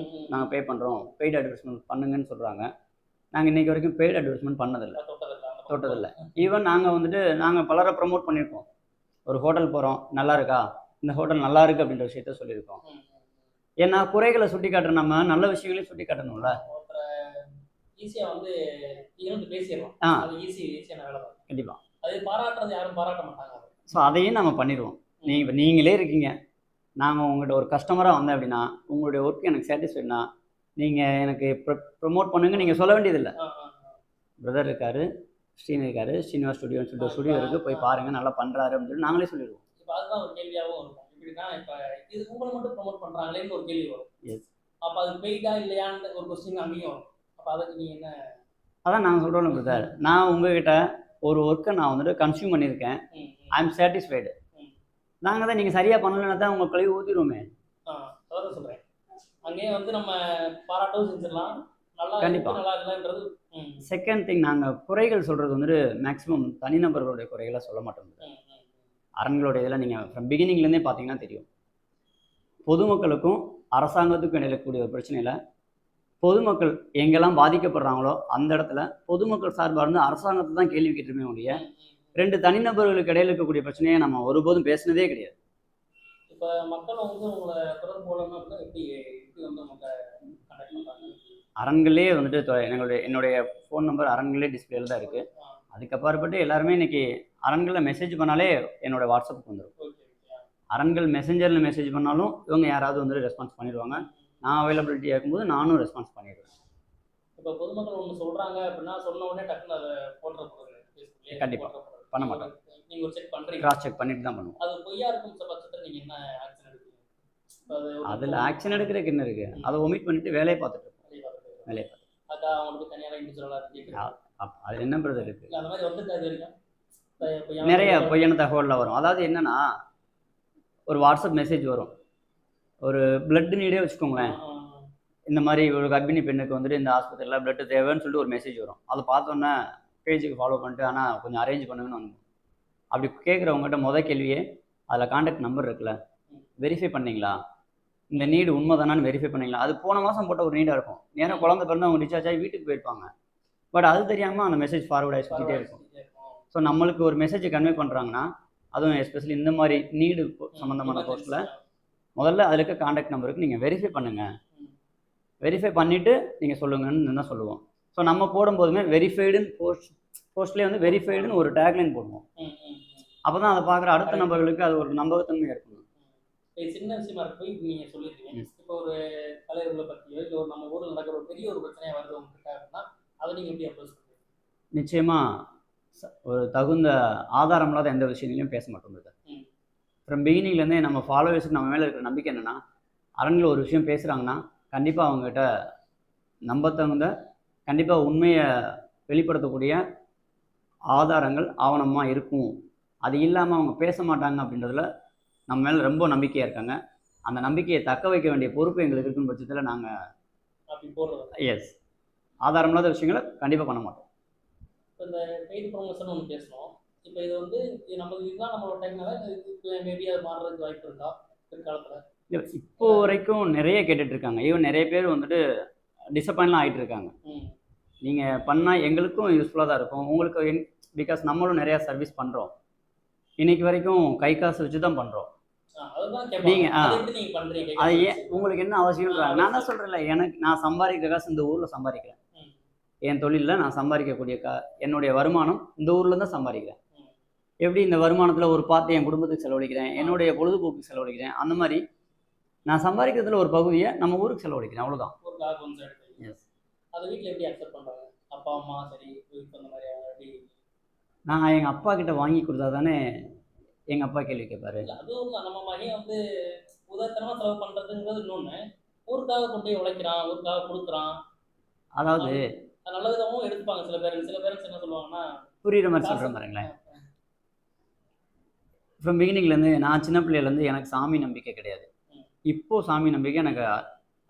S4: நாங்கள் பே பண்ணுறோம், பெய்டு அட்வர்டைஸ்மெண்ட் பண்ணுங்கன்னு சொல்கிறாங்க. நாங்கள் இன்றைக்கி வரைக்கும் பெய்டு அட்வர்டைஸ்மெண்ட் பண்ணதில்லை, தொட்டதில்லை. ஈவன் நாங்கள் பலரை ப்ரமோட் பண்ணியிருக்கோம். ஒரு ஹோட்டல் போகிறோம், நல்லா இருக்கா, இந்த ஹோட்டல் நல்லா இருக்குது அப்படின்ற விஷயத்த சொல்லியிருக்கோம். ஏன்னா குறைகளை சுட்டி காட்டுற நம்ம நல்ல விஷயங்களையும் சுட்டி காட்டணும்ல.
S2: ஈஸியாக வந்து இருந்து பேசிடுறோம், அது ஈஸியான வேலை தான்.
S4: கண்டிப்பாக
S2: அது பாராட்டுறது யாரும் பாராட்ட மாட்டாங்க.
S4: ஸோ அதையும் நம்ம பண்ணிடுவோம். நீங்களே இருக்கீங்க, நாங்கள் உங்கள்கிட்ட ஒரு கஸ்டமராக வந்தேன் அப்படின்னா உங்களுடைய ஒர்க் எனக்கு சாட்டிஸ்ஃபைட்னா நீங்கள் எனக்கு ப்ரொமோட் பண்ணுங்க நீங்கள் சொல்ல வேண்டியதில்லை. பிரதர் இருக்கார், ஸ்ரீனி இருக்கார், ஸ்ரீனிவாஸ் ஸ்டுடியோன்னு சொல்லிட்டு ஒரு ஸ்டுடியோ இருக்குது, போய் பாருங்கள் நல்லா பண்ணுறாரு அப்படின்னு சொல்லி நாங்களே சொல்லிடுவோம்.
S2: இப்போ அதுதான் ஒரு கேள்வியாகவும் இருக்கும். இப்படின்னா இப்போ இது உங்களை மட்டும் ப்ரொமோட் பண்ணுறாங்களேன்னு ஒரு கேள்வி வரும்.
S4: எஸ்,
S2: அப்போ அது பெய்டா இல்லையான்னு ஒரு கொஸ்டின் அங்கேயும் வரும். அப்போ அதுக்கு நீங்கள் என்ன?
S4: அதான் நாங்கள் சொல்கிறோம் பிரதர், நான் உங்ககிட்ட ஒரு ஒர்க்கை நான் வந்துட்டு கன்சியூம் பண்ணியிருக்கேன், ஐ எம் சாட்டிஸ்ஃபைடு. நாங்கள் தான் நீங்கள் சரியாக பண்ணலைன்னா தான் உங்கள் கழுவி ஊற்றிடுவோமே.
S2: அதான் சொல்கிறேன், அங்கேயே வந்து நம்ம பாராட்டவும் செஞ்சிடலாம், நல்லா
S4: கண்டிப்பாக
S2: நல்லா இல்லைன்றது.
S4: செகண்ட் திங், நாங்கள் குறைகள் சொல்கிறது வந்துட்டு மேக்ஸிமம் தனிநபர்களுடைய குறைகளை சொல்ல மாட்டோம். அரண்களுடைய இதில் நீங்கள் ஃப்ரம் பிகினிங்லேருந்தே பார்த்தீங்கன்னா தெரியும், பொதுமக்களுக்கும் அரசாங்கத்துக்கும் இடையில கூடிய ஒரு பிரச்சனையில் பொதுமக்கள் எங்கெல்லாம் பாதிக்கப்படுறாங்களோ அந்த இடத்துல பொதுமக்கள் சார்பாக இருந்து அரசாங்கத்தை தான் கேள்வி கேட்டுருமே ஒழிய 2 தனிநபர்களுக்கு இடையில இருக்கக்கூடிய பிரச்சனையை நம்ம ஒருபோதும் பேசினதே கிடையாது.
S2: இப்போ மக்கள் வந்து உங்களை தொடர்பு கொள்ளணும் அப்படின்னா எப்படி வந்து மக்கள் கான்டாக்ட் பண்ணுறாங்க?
S4: அரண்களே வந்துட்டு என்னுடைய ஃபோன் நம்பர் அரண்களே டிஸ்பிளேல தான் இருக்குது. அதுக்கப்புறப்பட்டு எல்லாருமே இன்றைக்கி அரண்களில் மெசேஜ் பண்ணாலே என்னோடய வாட்ஸ்அப்புக்கு வந்துடும். அரண்கள் மெசேஞ்சரில் மெசேஜ் பண்ணாலும் இவங்க யாராவது வந்துட்டு ரெஸ்பான்ஸ் பண்ணிடுவாங்க. நான் அவைலபிலிட்டியாக இருக்கும்போது நானும் ரெஸ்பான்ஸ் பண்ணிடுவேன்.
S2: இப்போ பொதுமக்கள் ஒன்று சொல்கிறாங்க அப்படின்னா சொன்ன உடனே டக்குன்னு அதை போட்டுறக்கூடாது.
S4: கண்டிப்பாக பண்ண மாட்டோம்.
S2: நீங்கள் ஒரு செக் பண்ணுறீங்க,
S4: கிராஸ் செக் பண்ணிட்டு தான் பண்ணுவோம்.
S2: அது பொய்யா இருக்கும் பட்சத்தில் நீங்கள் என்ன ஆக்ஷன் எடுப்பீங்க?
S4: அதில் ஆக்ஷன் எடுக்கிறதுக்கு என்ன இருக்குது, அதை ஒமிட் பண்ணிவிட்டு வேலையை பார்த்துட்டு இருக்கோம். வேலையை பார்த்து
S2: அதான் அவங்களுக்கு தனியாக இண்டிவிஜுவலாக
S4: அது என்ன பிரதர் இருக்குது,
S2: அந்த மாதிரி வந்து அது வரைக்கும்
S4: நிறைய பொய்யான தகவலில் வரும். அதாவது என்னென்னா, ஒரு வாட்ஸ்அப் மெசேஜ் வரும், ஒரு பிளட் நீடே வச்சுக்கோங்களேன், இந்த மாதிரி ஒரு கர்ப்பிணி பெண்ணுக்கு வந்துட்டு இந்த ஆஸ்பத்திரியில் பிளட்டு தேவைன்னு சொல்லிட்டு ஒரு மெசேஜ் வரும். அதை பார்த்தோன்னே பேஜுக்கு ஃபாலோ பண்ணிட்டு ஆனால் கொஞ்சம் அரேஞ்ச் பண்ணுங்கன்னு அனுப்பும். அப்படி கேட்குறவங்ககிட்ட மொதல் கேள்வியே அதில் கான்டாக்ட் நம்பர் இருக்குல்ல, வெரிஃபை பண்ணிங்களா, இந்த நீடு உண்மை தானான்னு வெரிஃபை பண்ணிங்களா. அது போன மாதம் போட்ட ஒரு நீடாக இருக்கும், நேரம் குழந்தை பிறந்து அவங்க டிஸ்சார்ஜ் ஆகி வீட்டுக்கு போயிருப்பாங்க. பட் அது தெரியாமல் அந்த மெசேஜ் ஃபார்வர்ட் ஆகி சுற்றிட்டே இருக்கும். ஸோ நம்மளுக்கு ஒரு மெசேஜை கன்வே பண்ணுறாங்கன்னா, அதுவும் எஸ்பெஷலி இந்த மாதிரி நீடு சம்மந்தமான போஸ்ட்டில் முதல்ல அதில் இருக்க கான்டாக்ட் நம்பருக்கு நீங்கள் வெரிஃபை பண்ணுங்கள், வெரிஃபை பண்ணிவிட்டு நீங்கள் சொல்லுங்கன்னு தான் சொல்லுவோம். ஸோ நம்ம போடும்போதுமே வெரிஃபைடுன்னு போஸ்ட்லேயே வந்து வெரிஃபைடுன்னு ஒரு டேக்லைன் போடுவோம். அப்போ தான் அதை பார்க்குற அடுத்த நபர்களுக்கு அது ஒரு நம்பகத்தன்மையாக இருக்கணும்.
S2: சின்ன விஷயமா இருக்கு, இப்போ நீங்கள் சொல்லியிருக்கீங்க. இப்போ ஒரு தலைவர்களை பற்றியோ இல்லை ஒரு நம்ம ஊரில் நடக்கிற ஒரு பெரிய ஒரு பிரச்சனையாக வருது உங்ககிட்ட அப்படின்னா அதை நீங்கள் எப்படி அப்ரோச் பண்ணுறீங்க?
S4: நிச்சயமாக ஒரு தகுந்த ஆதாரம் இல்லாத எந்த விஷயங்களையும் பேச மாட்டோம். ஃப்ரம் பிகினிங்லேருந்தே நம்ம ஃபாலோவர்ஸுக்கு நம்ம மேலே இருக்கிற நம்பிக்கை என்னென்னா, அரண்கள் ஒரு விஷயம் பேசுகிறாங்கன்னா கண்டிப்பாக அவங்ககிட்ட நம்பத்தகுந்த கண்டிப்பாக உண்மையை வெளிப்படுத்தக்கூடிய ஆதாரங்கள் ஆவணமாக இருக்கும். அது இல்லாமல் அவங்க பேச மாட்டாங்க அப்படின்றதுல நம்ம மேலே ரொம்ப நம்பிக்கையாக இருக்காங்க. அந்த நம்பிக்கையை தக்க வைக்க வேண்டிய பொறுப்பு எங்களுக்கு இருக்கும் பட்சத்தில் நாங்கள்
S2: அப்படி போடுறது.
S4: எஸ், ஆதாரம் இல்லாத விஷயங்களை கண்டிப்பாக பண்ண மாட்டோம்.
S2: இப்போ இந்த பெய்ட் ப்ரொமோஷன் ஒன்று பேசணும். இப்போ இது வந்து இதுதான் நம்மளோட டைம்னால மேபி அது மாறுறதுக்கு வாய்ப்பு இருக்கா பிற்காலத்தில்?
S4: இப்போ வரைக்கும் நிறைய கேட்டுட்ருக்காங்க. ஈவன் நிறைய பேர் வந்துட்டு டிசப்பாயின்ட்லாம் ஆகிட்டு இருக்காங்க. நீங்கள் பண்ணால் எங்களுக்கும் யூஸ்ஃபுல்லாக தான் இருக்கும் உங்களுக்கு, பிகாஸ் நம்மளும் நிறையா சர்வீஸ் பண்ணுறோம். இன்றைக்கி வரைக்கும் கை காசு வச்சு தான் பண்ணுறோம். நீங்கள் அது ஏன் உங்களுக்கு என்ன அவசியம்ன்றாங்க. நான் தான் சொல்கிறேன்ல, நான் சம்பாதிக்கிற காசு இந்த ஊரில் சம்பாதிக்கிறேன். என் தொழிலில் நான் சம்பாதிக்கக்கூடிய என்னுடைய வருமானம் இந்த ஊரில் தான் சம்பாதிக்கிறேன். எப்படி இந்த வருமானத்தில் ஒரு பார்த்து என் குடும்பத்துக்கு செலவழிக்கிறேன், என்னுடைய பொழுதுபோக்கு செலவழிக்கிறேன். அந்த மாதிரி நான் சம்பாதிக்கிறதுல ஒரு பகுதியை நம்ம ஊருக்கு செலவழிக்கிறேன், அவ்வளோதான். எஸ்.
S2: அது வீட்டில் எப்படி அக்செப்ட் பண்ணுறாங்க? அப்பா அம்மா சரி அந்த மாதிரி எப்படி?
S4: நான் எங்கள் அப்பா கிட்ட வாங்கி கொடுத்தா தானே எங்கள் அப்பா கேள்வி கேட்பாரு.
S2: அதுவும் நம்ம மகன் வந்து உதாரணமாக செலவு பண்ணுறதுங்கிறது இன்னொன்று, ஊருக்காக கொண்டு போய் உழைக்கிறான், ஊருக்காக கொடுக்குறான்,
S4: அதாவது
S2: அது நல்ல விதமும் எடுத்துப்பாங்க சில பேரண்ட்ஸ் என்ன சொல்லுவாங்கன்னா
S4: புரியுற மாதிரி சொல்கிறேன் பாருங்களேன். ஃப்ரம் பிகினிங்லேருந்து நான் சின்ன பிள்ளையிலேருந்து எனக்கு சாமி நம்பிக்கை கிடையாது. இப்போது சாமி நம்பிக்கை எனக்கு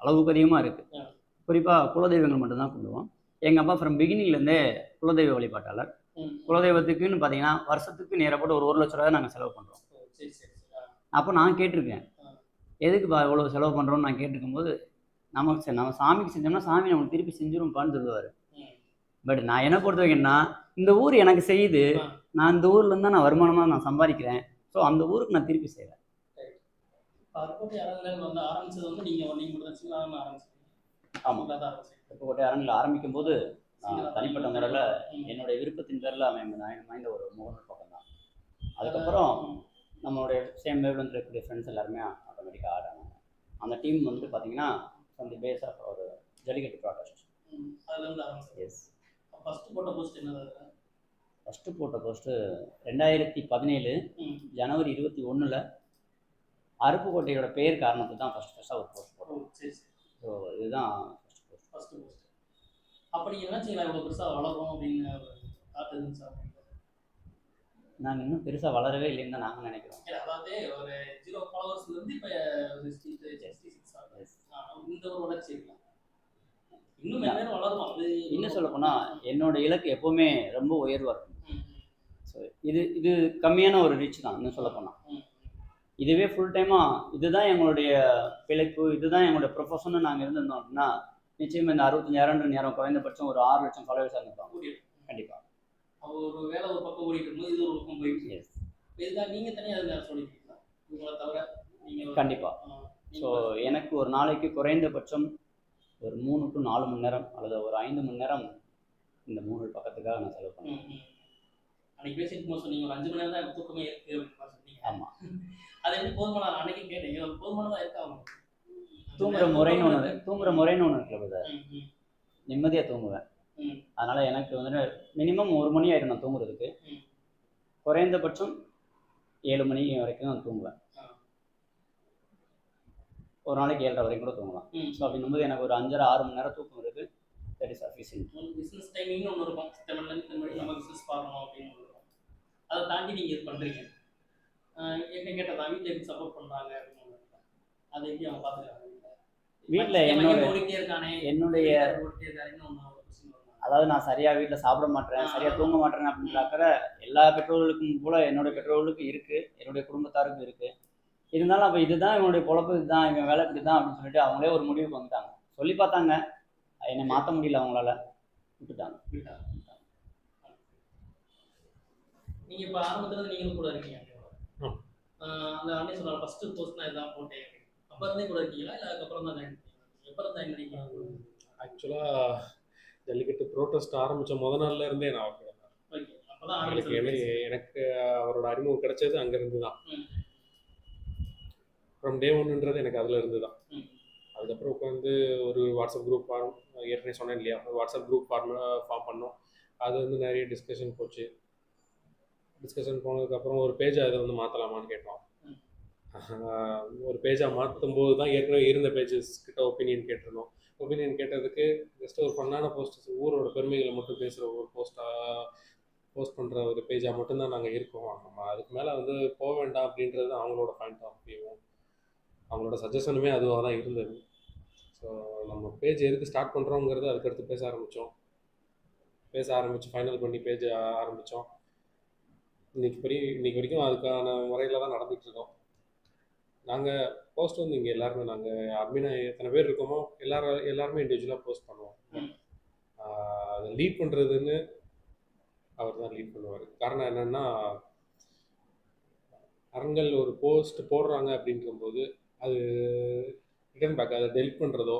S4: அளவுக்கு அதிகமாக இருக்குது. குறிப்பாக குலதெய்வங்கள் மட்டும்தான் கும்பிடுவோம். எங்கள் அப்பா ஃப்ரம் பிகினிங்லேருந்தே குலதெய்வ வழிபாட்டாளர். குலதெய்வத்துக்குன்னு பார்த்தீங்கன்னா வருஷத்துக்கு நேராக போட்டு ஒரு 1,00,000 ரூபாய் நாங்கள் செலவு பண்ணுறோம். அப்போ நான் கேட்டிருக்கேன், எதுக்குப்பா இவ்வளோ செலவு பண்ணுறோன்னு நான் கேட்டிருக்கும்போது, நம்ம சாமிக்கு செஞ்சோம்னா சாமி நமக்கு திருப்பி செஞ்சிரும்ப்பான்னு சொல்லுவார். பட் நான் என்ன பொறுத்த வரைக்கும்னா, இந்த ஊர் எனக்கு செய்யுது, நான் இந்த ஊர்லேருந்து தான் நான் வருமானமாக நான் சம்பாதிக்கிறேன். ஸோ அந்த ஊருக்கு நான் திருப்பி செய்கிறேன்.
S2: அருப்புக்கோட்டை அறநிலையங்கள் வந்து ஆரம்பிச்சது வந்து நீங்கள் மட்டும் தான் சிங்களாக ஆரம்பிச்சிங்க.
S4: ஆமாம், அருப்புக்கோட்டை அறநிலையில் ஆரம்பிக்கும் போது நான் தனிப்பட்ட முறையில் என்னுடைய விருப்பத்தின் பேரில் அமைந்த ஒரு முகநூல் பக்கம் தான். அதுக்கப்புறம் நம்மளுடைய சேம் வேவ்ல இருக்கக்கூடிய ஃப்ரெண்ட்ஸ் எல்லாருமே ஆட்டோமேட்டிக்காக ஆட் ஆனாங்க. அந்த டீம் வந்துட்டு பார்த்தீங்கன்னா ஃப்ரம் தி பேஸ் ஆஃப் ஒரு ஜல்லிக்கட்டு ப்ராடக்ட்.
S2: அதுலேருந்து ஆரம்பிச்சு.
S4: எஸ்.
S2: ஃபஸ்ட்டு போட்ட போஸ்ட் என்னது?
S4: ஃபஸ்ட்டு போட்ட போஸ்ட்டு 2017 ஜனவரி 21 அருப்புக்கோட்டையோட பேர் காரணத்துக்கு தான் ஃபஸ்ட்டாக ஒரு போஸ்ட் போட்டோம்.
S2: சரி.
S4: ஸோ இதுதான்
S2: ஃபஸ்ட்டு போஸ்ட். அப்போ நீங்கள் நினச்சிங்களா இவ்வளோ பெருசாக வளரும் அப்படின்னு தாட் இருந்துச்சா?
S4: நாங்கள் இன்னும் பெருசாக வளரவே இல்லைன்னு தான் நாங்கள் நினைக்கிறோம்.
S2: அதாவது ஒரு 0 ஃபாலோவர்ஸ்லேருந்து இப்போ 66 ஆகுது. இந்த ஒரு வளர்ச்சி இருக்கலாம். இன்னும் நேரம் வளரும். அது
S4: இன்னும் சொல்ல போனால் என்னோட இலக்கு எப்போவுமே ரொம்ப உயர்வாக இருக்கும். ஸோ இது கம்மியான ஒரு ரீச் தான் இன்னும் சொல்ல போனால். இதுவே ஃபுல் டைமாக இதுதான் எங்களுடைய பிழைப்பு, இதுதான் எங்களுடைய ப்ரொஃபஷன்னு நாங்கள் இருந்திருந்தோம் அப்படின்னா நிச்சயமாக இந்த 65,000 நேரம் குறைந்தபட்சம் ஒரு 6 லட்சம் ஃபாலோவர்ஸ் இருந்திருப்பாங்க. கண்டிப்பாக.
S2: ஒரு வேலை ஒரு பக்கம் ஓடிட்டு இருக்கும்போது இது ஒரு பக்கம் போயிட்டு.
S4: எஸ்.
S2: இதுதான் நீங்கள் தனியாக அது நேரம் சொல்லிட்டீங்களா உங்களை தவிர? நீங்கள்
S4: கண்டிப்பாக. ஸோ எனக்கு ஒரு நாளைக்கு குறைந்தபட்சம் ஒரு 3 to 4 மணி நேரம் அல்லது ஒரு 5 மணி நேரம் இந்த 3 பக்கத்துக்காக நான் செலவு பண்ணுவேன்.
S2: அன்றைக்கி பேசிட்டு சொன்னீங்க ஒரு 5 மணி நேரம் தான் தூக்கமே இருக்குது அப்படின்னு சொன்னீங்க.
S4: ஆமாம்.
S2: அது எப்படி போதுமான? அன்றைக்கி கேட்டீங்க ஒரு போதுமானதாக இருக்கா?
S4: தூங்குற முறைன்னு ஒன்று இருக்குல்ல, நிம்மதியாக தூங்குவேன். அதனால் எனக்கு வந்துட்டு மினிமம் 1 மணி ஆகிடும் நான் தூங்குறதுக்கு. குறைந்தபட்சம் 7 மணி வரைக்கும் நான் தூங்குவேன். ஒரு நாளைக்கு 7:30 வரைக்கும் கூட தூங்கலாம். ஸோ அப்படிங்கும்போது எனக்கு ஒரு 5.5-6 மணி நேரம் தூக்கம் இருக்குது. That is sufficient.
S2: பிஸ்னஸ் டைமிங்னு ஒன்று இருக்கும். 7 நம்ம பிஸ்னஸ் பார்க்கணும் அப்படின்னு ஒன்று இருக்கும். அதை தாண்டி நீங்கள் இது பண்ணுறீங்க. என்ன கேட்டதா வீட்டில் எப்படி சப்போர்ட் பண்ணுறாங்க அப்படின்னு அதை எப்படி அவங்க பார்த்துக்கிறாங்க?
S4: வீட்டில் என்னுடைய அதாவது நான் சரியாக வீட்டில் சாப்பிட மாட்டேன், சரியாக தூங்க மாட்டேன் அப்படின்றாக்கிற எல்லா பெற்றோர்களுக்கும் போல என்னுடைய பெற்றோர்களுக்கும் இருக்குது, என்னுடைய குடும்பத்தாருக்கும் இருக்குது. இருந்தாலும் அப்போ இதுதான் இவனுடைய பொழப்பு, இதுதான் இவன் வேலை இப்படி தான் அப்படின்னு சொல்லிட்டு அவங்களே ஒரு முடிவுக்கு வந்துட்டாங்க. சொல்லி பார்த்தாங்க, என்னை மாற்ற முடியல, அவங்களால விட்டுட்டாங்க.
S2: நீங்கள் இப்போ ஆரம்பத்தில் நீங்களும் கூட இருக்கீங்க. அந்த அண்ணே சொன்னார் ஃபஸ்ட்டு போஸ்ட் நான் இதான் போட்டேன். அப்போ இருந்தே கூட இருக்கீங்களா இல்லை அதுக்கப்புறம் தான் எப்போ இருந்தால் என்ன?
S5: ஆக்சுவலாக ஜல்லிக்கட்டு ப்ரோட்டஸ்ட் ஆரம்பித்த நாள்ல இருந்தே நான் எனக்கு அவரோட அறிமுகம் கிடைச்சது அங்கேருந்து தான். ஃப்ரம் டே ஒன்றுன்றது எனக்கு அதில் இருந்து தான். அதுக்கப்புறம் உட்காந்து ஒரு வாட்ஸ்அப் குரூப் ஏற்கனவே சொன்னேன் இல்லையா, வாட்ஸ்அப் குரூப் ஃபார்ம் பண்ணோம். அது வந்து நிறைய டிஸ்கஷன் போச்சு. டிஸ்கஷன் போனதுக்கப்புறம் ஒரு பேஜை அதை வந்து மாற்றலாமான்னு கேட்டோம். ஒரு பேஜாக மாற்றும் போது தான் ஏற்கனவே இருந்த பேஜஸ் கிட்ட ஒப்பீனியன் கேட்டிருந்தோம். ஒப்பீனியன் கேட்டதுக்கு ஜஸ்ட் ஒரு ஃபன்னான போஸ்ட், ஊரோட பெருமைகளை மட்டும் பேசுகிற ஒரு போஸ்ட் பண்ணுற ஒரு பேஜாக மட்டும்தான் நாங்கள் இருக்கோம். நம்ம அதுக்கு மேலே வந்து போக வேண்டாம் அப்படின்றது அவங்களோட பாயிண்ட் ஆஃப் வியூவும் அவங்களோட சஜஷனுமே அதுவாக தான் இருந்தது. ஸோ நம்ம பேஜ் எதுக்கு ஸ்டார்ட் பண்ணுறோங்கிறது அதுக்கடுத்து பேச ஆரம்பித்து ஃபைனல் பண்ணி பேஜ் ஆரம்பித்தோம். இன்னைக்கு வரைக்கும் அதுக்கான முறையில் தான் நடந்துகிட்ருக்கோம். நாங்கள் போஸ்ட் வந்து இங்கே எல்லாருமே நாங்கள் அட்மினாக எத்தனை பேர் இருக்கோமோ எல்லாருமே இண்டிவிஜுவலாக போஸ்ட் பண்ணுவோம். அதை லீட் பண்ணுறதுன்னு அவர் தான் லீட் பண்ணுவார். காரணம் என்னென்னா, அரண்கள் ஒரு போஸ்ட் போடுறாங்க அப்படின்றபோது அது ரிட்டர்ன் பேக் அதை டெலிட் பண்ணுறதோ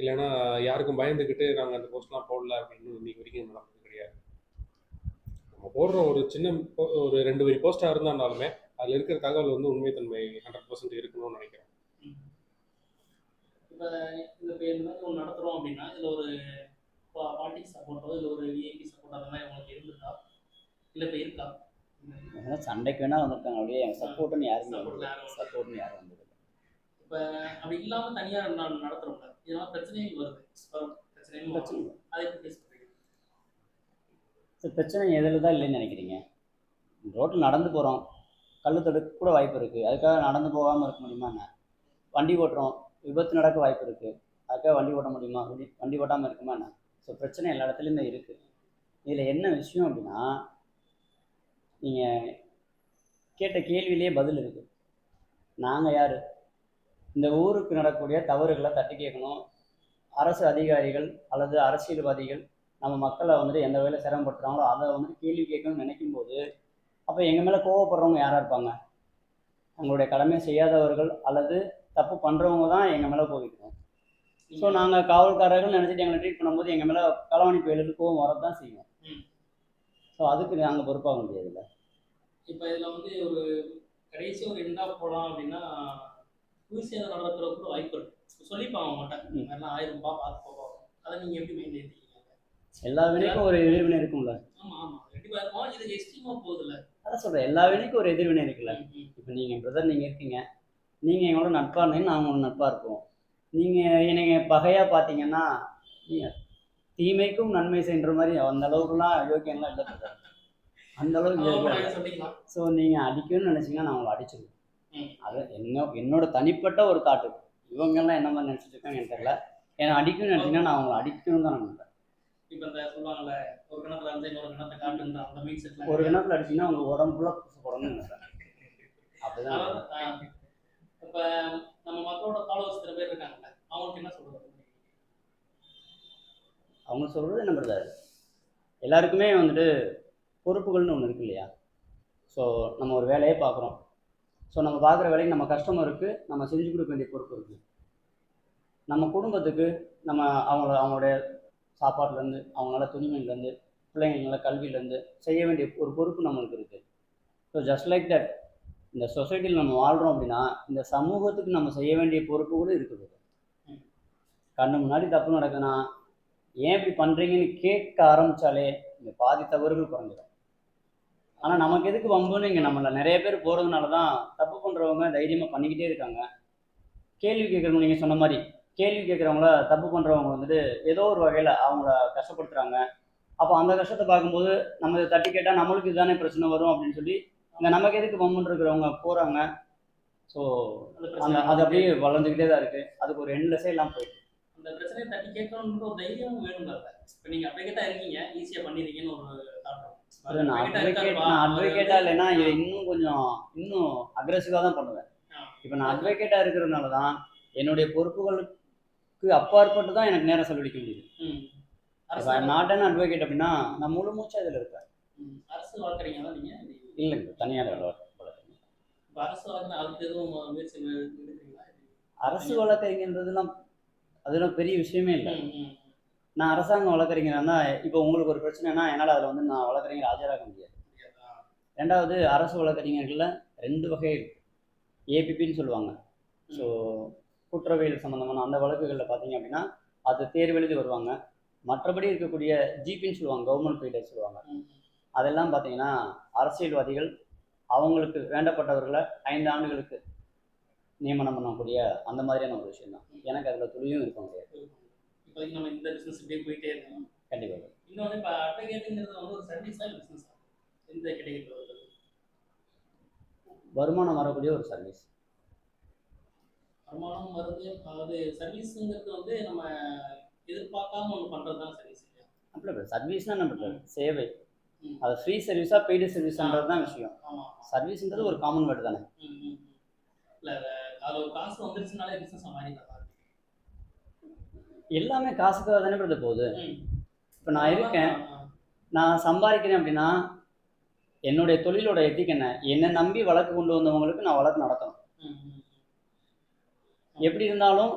S5: இல்லைன்னா யாருக்கும் பயந்துக்கிட்டு நாங்கள் அந்த போஸ்ட்லாம் போடல அப்படின்னு இன்றைக்கி வரைக்கும் நடந்தது கிடையாது. நம்ம போடுற ஒரு 2 வரி போஸ்ட்டாக இருந்தாலுமே அதில் இருக்கிற தகவல் வந்து உண்மைத்தன்மை 100% இருக்கணும்னு நினைக்கிறேன்.
S2: இப்போ இந்த ஒன்று நடத்துகிறோம் அப்படின்னா இதில் ஒரு பாலிட்டிக்ஸ் சப்போர்ட்டோ இல்லை ஒரு விஐபி சப்போர்ட் அந்த மாதிரி உங்களுக்கு இருந்துட்டா இல்லை இப்போ இருக்கா?
S4: சண்டைக்கு வேணால் வந்திருக்காங்க, அப்படியே சப்போர்ட்டுன்னு யாரும் வந்தது.
S2: இப்போ அப்படி இல்லாமல் தனியாக நான் நடத்துகிறோம்ல, இதனால் பிரச்சனைகள் வருது, வரும் பிரச்சனைகள்
S4: பிரச்சனை
S2: வரும். அதை எப்படி ஃபேஸ் பண்ணுறீங்க?
S4: ஸோ பிரச்சனை எதில் தான் இல்லைன்னு நினைக்கிறீங்க? ரோட்டில் நடந்து போகிறோம், கல் தடுக்க கூட வாய்ப்பு இருக்குது, அதுக்காக நடந்து போகாமல் இருக்க முடியுமா என்ன? வண்டி ஓட்டுறோம், விபத்து நடக்க வாய்ப்பு இருக்குது, அதுக்காக வண்டி ஓட்ட முடியுமா? வண்டி ஓட்டாமல் இருக்குமா என்ன? ஸோ பிரச்சனை எல்லா இடத்துலையும் தான் இருக்குது. இதில் என்ன விஷயம் அப்படின்னா, நீங்கள் கேட்ட கேள்வியிலே பதில் இருக்குது. நாங்கள் யார்? இந்த ஊருக்கு நடக்கக்கூடிய தவறுகளை தட்டி கேட்கணும். அரசு அதிகாரிகள் அல்லது அரசியல்வாதிகள் நம்ம மக்களை வந்துட்டு எந்த வகையில் சிரமப்படுத்துகிறாங்களோ அதை வந்துட்டு கேள்வி கேட்கணும்னு நினைக்கும் போது, அப்போ எங்கள் மேலே கோவப்படுறவங்க யாராக இருப்பாங்க? அவங்களுடைய கடமை செய்யாதவர்கள் அல்லது தப்பு பண்ணுறவங்க தான் எங்கள் மேலே கோவிக்கணும். ஸோ நாங்கள் காவல்காரர்கள் நினச்சிட்டு எங்களை ட்ரீட் பண்ணும்போது எங்கள் மேலே களவாணி புயலுக்கு கோவம் வரதான் செய்யும். ஸோ அதுக்கு நாங்கள் பொறுப்பாக முடியாதுல்ல.
S2: இப்போ இதில் வந்து ஒரு கடைசி ஒரு எண்டாக போகலாம் அப்படின்னா, உயிர் சேதம் நடக்கிற கூட வாய்ப்பு இருக்குது. சொல்லிப்பாங்க அவங்ககிட்ட, இந்த மாதிரிலாம் 1000 ரூபாய் பார்த்து போவோம். அதை நீங்கள் எப்படி மைண்ட் ஏற்றிக்கிங்க?
S4: எல்லா வினைக்கும் ஒரு எதிர்வினை இருக்கும்ல.
S2: ஆமாம் ஆமாம், கண்டிப்பாக இருக்கும். இது எக்ஸ்ட்ரீமாக போகுதுல்ல.
S4: அதான் சொல்கிறேன், எல்லா வினைக்கும் ஒரு எதிர்வினை இருக்குல்ல. இப்போ நீங்கள் பிரதர், நீங்கள் இருக்கீங்க, நீங்கள் எங்களோட நட்பாக இருந்தீங்கன்னா நாங்கள் உங்களோட நட்பாக இருப்போம். நீங்கள் என்னை பகையாக பார்த்தீங்கன்னா, நீங்கள் தீமைக்கும் நன்மை செய்கிற மாதிரி அந்த அளவுக்குலாம் யோக்கியம்லாம் இல்லை பிரதர். அந்த அளவுக்கு யோக்கியம்.
S2: சொல்லிக்கலாம்.
S4: ஸோ நீங்கள் அடிக்கணும்னு நினச்சிங்கன்னா நான் உங்களை அடிச்சிடுவேன். அது என்னோட தனிப்பட்ட ஒரு தாட்டு. இவங்கெல்லாம் என்ன மாதிரி நினச்சிட்டு இருக்காங்க எனக்கு தெரியல. ஏன்னா அடிக்கணும்னு நினச்சிங்கன்னா நான் உங்களை அடிக்கணும் தான் நான் நினைப்பேன்.
S2: இப்போ இந்த சொல்லுவாங்கல்ல, ஒரு கிணத்துல இருந்து இன்னொரு கிணத்தை காட்டுன்ற அந்த மைண்ட் செட்டில்
S4: ஒரு கிணத்துல அடிச்சிங்கன்னா உங்கள் உடம்புல பூசு போடணும்னு நினைப்பேன். அப்படிதான்.
S2: இப்போ நம்ம மக்களோட ஃபாலோவர்ஸ் சில பேர் இருக்காங்கல்ல, அவங்களுக்கு என்ன சொல்றது?
S4: அவங்க சொல்கிறது என்ன பிரதர், எல்லாருக்குமே வந்துட்டு பொறுப்புகள்னு ஒன்று இருக்கு இல்லையா? ஸோ நம்ம ஒரு வேலையே பார்க்குறோம். ஸோ நம்ம பார்க்குற வேலைக்கு நம்ம கஸ்டமருக்கு நம்ம செஞ்சு கொடுக்க வேண்டிய பொறுப்பு இருக்குது. நம்ம குடும்பத்துக்கு நம்ம அவங்களுடைய சாப்பாட்டுலேருந்து, அவங்களால துணிமணிலேருந்து, பிள்ளைங்கள கல்வியிலேருந்து செய்ய வேண்டிய ஒரு பொறுப்பு நம்மளுக்கு இருக்குது. ஸோ ஜஸ்ட் லைக் தட், இந்த சொசைட்டியில் நம்ம வாழ்கிறோம் அப்படின்னா இந்த சமூகத்துக்கு நம்ம செய்ய வேண்டிய பொறுப்பு கூட இருக்குது. கண்ணு முன்னாடி தப்பு நடக்குதுன்னா ஏன் இப்படி பண்ணுறீங்கன்னு கேட்க ஆரம்பித்தாலே இந்த பாதி தவறுகள் குறைஞ்சிடும். ஆனால் நமக்கு எதுக்கு வம்புன்னு இங்கே நம்மள நிறைய பேர் போகிறதுனால தான் தப்பு பண்ணுறவங்க தைரியமாக பண்ணிக்கிட்டே இருக்காங்க. கேள்வி கேட்குறவங்க, நீங்கள் சொன்ன மாதிரி கேள்வி கேட்குறவங்கள, தப்பு பண்ணுறவங்க வந்துட்டு ஏதோ ஒரு வகையில் அவங்கள கஷ்டப்படுத்துகிறாங்க. அப்போ அந்த கஷ்டத்தை பார்க்கும்போது நம்ம இதை தட்டி கேட்டால் நம்மளுக்கு இதுதானே பிரச்சனை வரும் அப்படின்னு சொல்லி இந்த நமக்கு எதுக்கு வம்புன்னு இருக்கிறவங்க போகிறாங்க. ஸோ அது அப்படியே வளர்ந்துக்கிட்டே தான் இருக்குது. அதுக்கு ஒரு எண்ட்லெஸ்ஸே எல்லாம் போயிட்டு
S2: அந்த பிரச்சனையை தட்டி கேட்கணுன்ற ஒரு தைரியம் வேணும்ல. இப்போ நீங்கள் அட்வொகேட்டாக இருக்கீங்க, ஈஸியாக பண்ணிடுறீங்கன்னு ஒரு தாட்.
S4: நான் அட்வொகேட்டாக இல்லைன்னா இதை இன்னும் அக்ரெசிவாக தான் பண்ணுவேன். இப்போ நான் அட்வொகேட்டாக இருக்கிறதுனால தான் என்னுடைய பொறுப்புகளுக்கு அப்பாற்பட்டு தான் எனக்கு நேரம் செலவழிக்க முடியுது. இப்போ நாட் அன் அட்வொகேட் அப்படின்னா நான் முழு மூச்சா இதில் இருப்பேன்.
S2: அரசு வழக்கறிஞர் தான் நீங்கள்?
S4: இல்லைங்க, தனியார் வழக்கறிஞர்.
S2: இப்போ அரசு வழக்கறிஞர் அதுக்கு எதுவும் முயற்சி எடுக்கிறீங்களா?
S4: அரசு வழக்கறிஞர்ன்றதுலாம் அதெல்லாம் பெரிய விஷயமே இல்லை. நான் அரசாங்க வழக்கறிஞர்னா இப்போ உங்களுக்கு ஒரு பிரச்சனைனா என்னால் அதில் வந்து நான் வழக்கறிஞர் ஆஜராக முடியாது. ரெண்டாவது, அரசு வழக்கறிஞர்களில் 2 வகை இருக்குது. ஏபிபின்னு சொல்லுவாங்க. ஸோ குற்றவியல் சம்மந்தமான அந்த வழக்குகளில் பார்த்தீங்க அப்படின்னா அது தேர்வு எழுதி வருவாங்க. மற்றபடி இருக்கக்கூடிய ஜிபின்னு சொல்லுவாங்க, கவர்மெண்ட் பெய்டர் சொல்லுவாங்க. அதெல்லாம் பார்த்தீங்கன்னா அரசியல்வாதிகள் அவங்களுக்கு வேண்டப்பட்டவர்களை 5 ஆண்டுகளுக்கு நியமனம் பண்ணக்கூடிய அந்த மாதிரியான ஒரு விஷயம் தான். எனக்கு அதில் துளியும் இருக்க முடியாது.
S2: இப்போதைக்கு நம்ம இந்த பிஸ்னஸ் இப்படியே போயிட்டே இருக்கோம்.
S4: கண்டிப்பாக.
S2: இன்னொன்று, இப்போ அட்வொகேட்டுங்கிறது வந்து ஒரு சர்வீஸாக இல்லை பிஸ்னஸ் எந்த கேட்டகரியில் வருது?
S4: வருமானம் வரக்கூடிய ஒரு சர்வீஸ்.
S2: வருமானம் வருது, அதாவது சர்வீஸுங்கிறது வந்து நம்ம எதிர்பார்க்காம ஒன்று பண்ணுறது தான் சர்வீஸ் இல்லையா?
S4: அப்படி சர்வீஸ்னால் என்ன பண்ணுறது, சேவை. அது ஃப்ரீ சர்வீஸாக பெய்டு சர்வீஸ்ன்றது தான் விஷயம்.
S2: ஆமாம்,
S4: சர்வீஸ்ன்றது ஒரு காமன் வேர்டு தானே.
S2: இல்லை அது ஒரு காசு வந்துருச்சுனாலே பிஸ்னஸ் மாறிடலாம்.
S4: எல்லாமே காசுக்காக தானே பிரதர் போகுது. இப்போ நான் இருக்கேன், நான் சம்பாதிக்கிறேன் அப்படின்னா என்னுடைய தொழிலோட எத்திக் என்னை நம்பி வழக்கு கொண்டு வந்தவங்களுக்கு நான் வழக்கு நடத்தணும். எப்படி இருந்தாலும்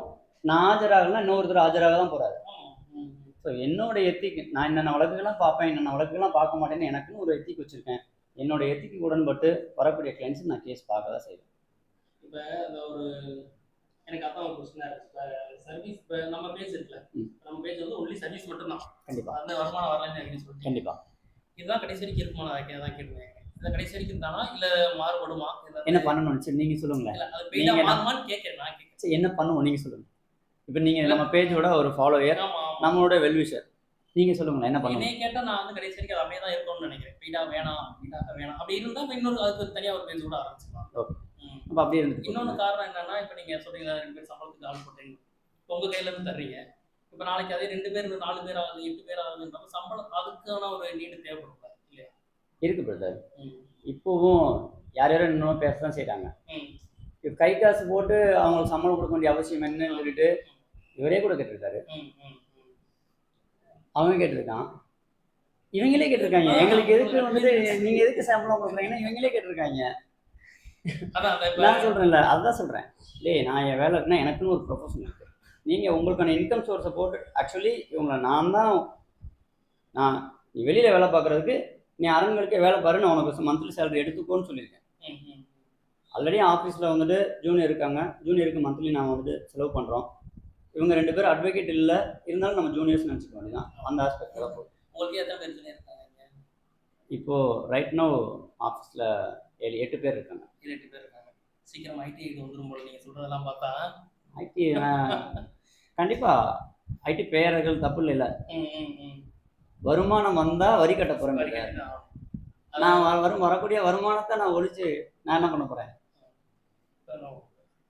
S4: நான் ஆஜராகலாம், இன்னொருத்தர் ஆஜராக தான் போகிறாரு. ஸோ என்னோட எத்திக், நான் என்னென்ன வழக்குகள்லாம் பார்ப்பேன், என்னென்ன வழக்குகள்லாம் பார்க்க மாட்டேன்னு எனக்குன்னு ஒரு எத்திக் வச்சுருக்கேன். என்னோட எத்திக்கு உடன்பட்டு வரக்கூடிய கிளைண்ட்ஸுக்கு நான் கேஸ் பார்க்க தான் செய்வேன்.
S2: இப்போ இந்த ஒரு எனக்கு அதான் ஒரு கொஸ்டினாக இருக்குது. இப்போ சர்வீஸ், இப்போ நம்ம பேஜ் இருக்குல்ல, நம்ம பேஜ் வந்து ஒன்லி சர்வீஸ் மட்டும்தான்.
S4: கண்டிப்பாக.
S2: அந்த வருமானம் வரலன்னு சொல்லி.
S4: கண்டிப்பாக.
S2: இதுதான் கடைசி வரைக்கும் இருக்குமா? நான் தான் கேட்டுருந்தேன். இதை கடைசி வரைக்கும் தானா இல்ல மாறுபடுமா?
S4: என்ன பண்ணணும் சரி நீங்கள் சொல்லுங்களேன்.
S2: இல்ல அது பெய்டா
S4: நீங்க
S2: மாறுமான்னு கேட்கறேன், நான் கேட்கறேன்.
S4: சரி என்ன பண்ணுவோம் நீங்கள் சொல்லுங்கள். இப்போ நீங்கள் நம்ம பேஜோட ஒரு ஃபாலோயர்,
S2: ஆமா ஆமா.
S4: நம்மளோட வெல்விஷர், நீங்கள் சொல்லுங்களேன் என்ன பண்ணுவோம்.
S2: என்னைய கேட்டா நான் வந்து கடைசி வரைக்கும் அது அப்படியே தான் இருக்கும்னு நினைக்கிறேன். பெய்டா வேணாம், பெய்டாக வேணாம் அப்படி இருந்தா இன்னொரு அதுக்கு தனியா ஒரு பேஜ் கூட ஆரம்பிச்சுக்கலாம்.
S4: ஓகே, அப்போ அப்படியே இருந்துட்டு
S2: இன்னொன்று காரணம் என்னன்னா, இப்போ நீங்கள் சொல்றீங்க 2 பேர் சம்பளத்துக்கு ஆள் போட்டீங்க, இப்போ உங்கள் கையில இருந்து தர்றீங்க. இப்போ நாளைக்கு அதே 2 பேர் 4 பேர் ஆகுது 8 பேர் ஆகுதுன்றப்ப சம்பளம் அதுக்கான ஒரு நீடு தேவைப்படும் இல்லையா?
S4: இருக்கு பிரதர். இப்போவும் யார் யாரும் இன்னும் பேச தான் செய்கிறாங்க. இப்போ கை காசு போட்டு அவங்களுக்கு சம்பளம் கொடுக்க வேண்டிய அவசியம் என்னன்னு சொல்லிட்டு இவரே கூட கேட்டிருக்காரு. அவங்க கேட்டிருக்கான், இவங்களே கேட்டிருக்காங்க. எங்களுக்கு எதுக்கு வந்துட்டு நீங்கள் எதுக்கு சம்பளம் கொடுக்குறீங்கன்னா இவங்களே கேட்டிருக்காங்க. நான் சொல்கிறேன்ல, அதுதான் சொல்கிறேன். இல்லையே நான் என் வேலை இருக்குன்னா எனக்குன்னு ஒரு ப்ரொஃபஷன் இருக்குது. நீங்கள் உங்களுக்கான இன்கம் சோர்ஸை போட்டு ஆக்சுவலி இவங்களை நான் நீ வெளியில் வேலை பார்க்குறதுக்கு நீ அரண்களுக்கே வேலை பாரு, நான் உனக்கு மந்த்லி சேலரி எடுத்துக்கோன்னு சொல்லியிருக்கேன். ஆல்ரெடி ஆஃபீஸில் வந்துட்டு ஜூனியர் இருக்காங்க, ஜூனியருக்கு மந்த்லி நான் வந்துட்டு செலவு பண்ணுறோம். இவங்க 2 பேரும் அட்வொகேட் இல்லை, இருந்தாலும் நம்ம ஜூனியர்ஸ் நினச்சிக்க வேண்டியதான். அந்த ஆஸ்பெக்டில் தான் போகும்.
S2: உங்களுக்கு எத்தனை பேர் ஜூனியர் இருக்காங்க?
S4: இப்போது ரைட் நோ ஆஃபீஸில் 8 பேர் இருக்காங்க.
S2: 8 பேர் இருக்காங்க. சீக்கிரம் ஐடி இது வந்துடும் போல நீங்கள் சொல்கிறதெல்லாம் பார்த்தா.
S4: ஐடி கண்டிப்பாக ஐடி பெயர்கள் தப்பு இல்லை. வருமானம் வந்தால் வரி கட்ட போகிறேன். நான் வரக்கூடிய வருமானத்தை நான் ஒழிச்சு நான் என்ன பண்ண போகிறேன்?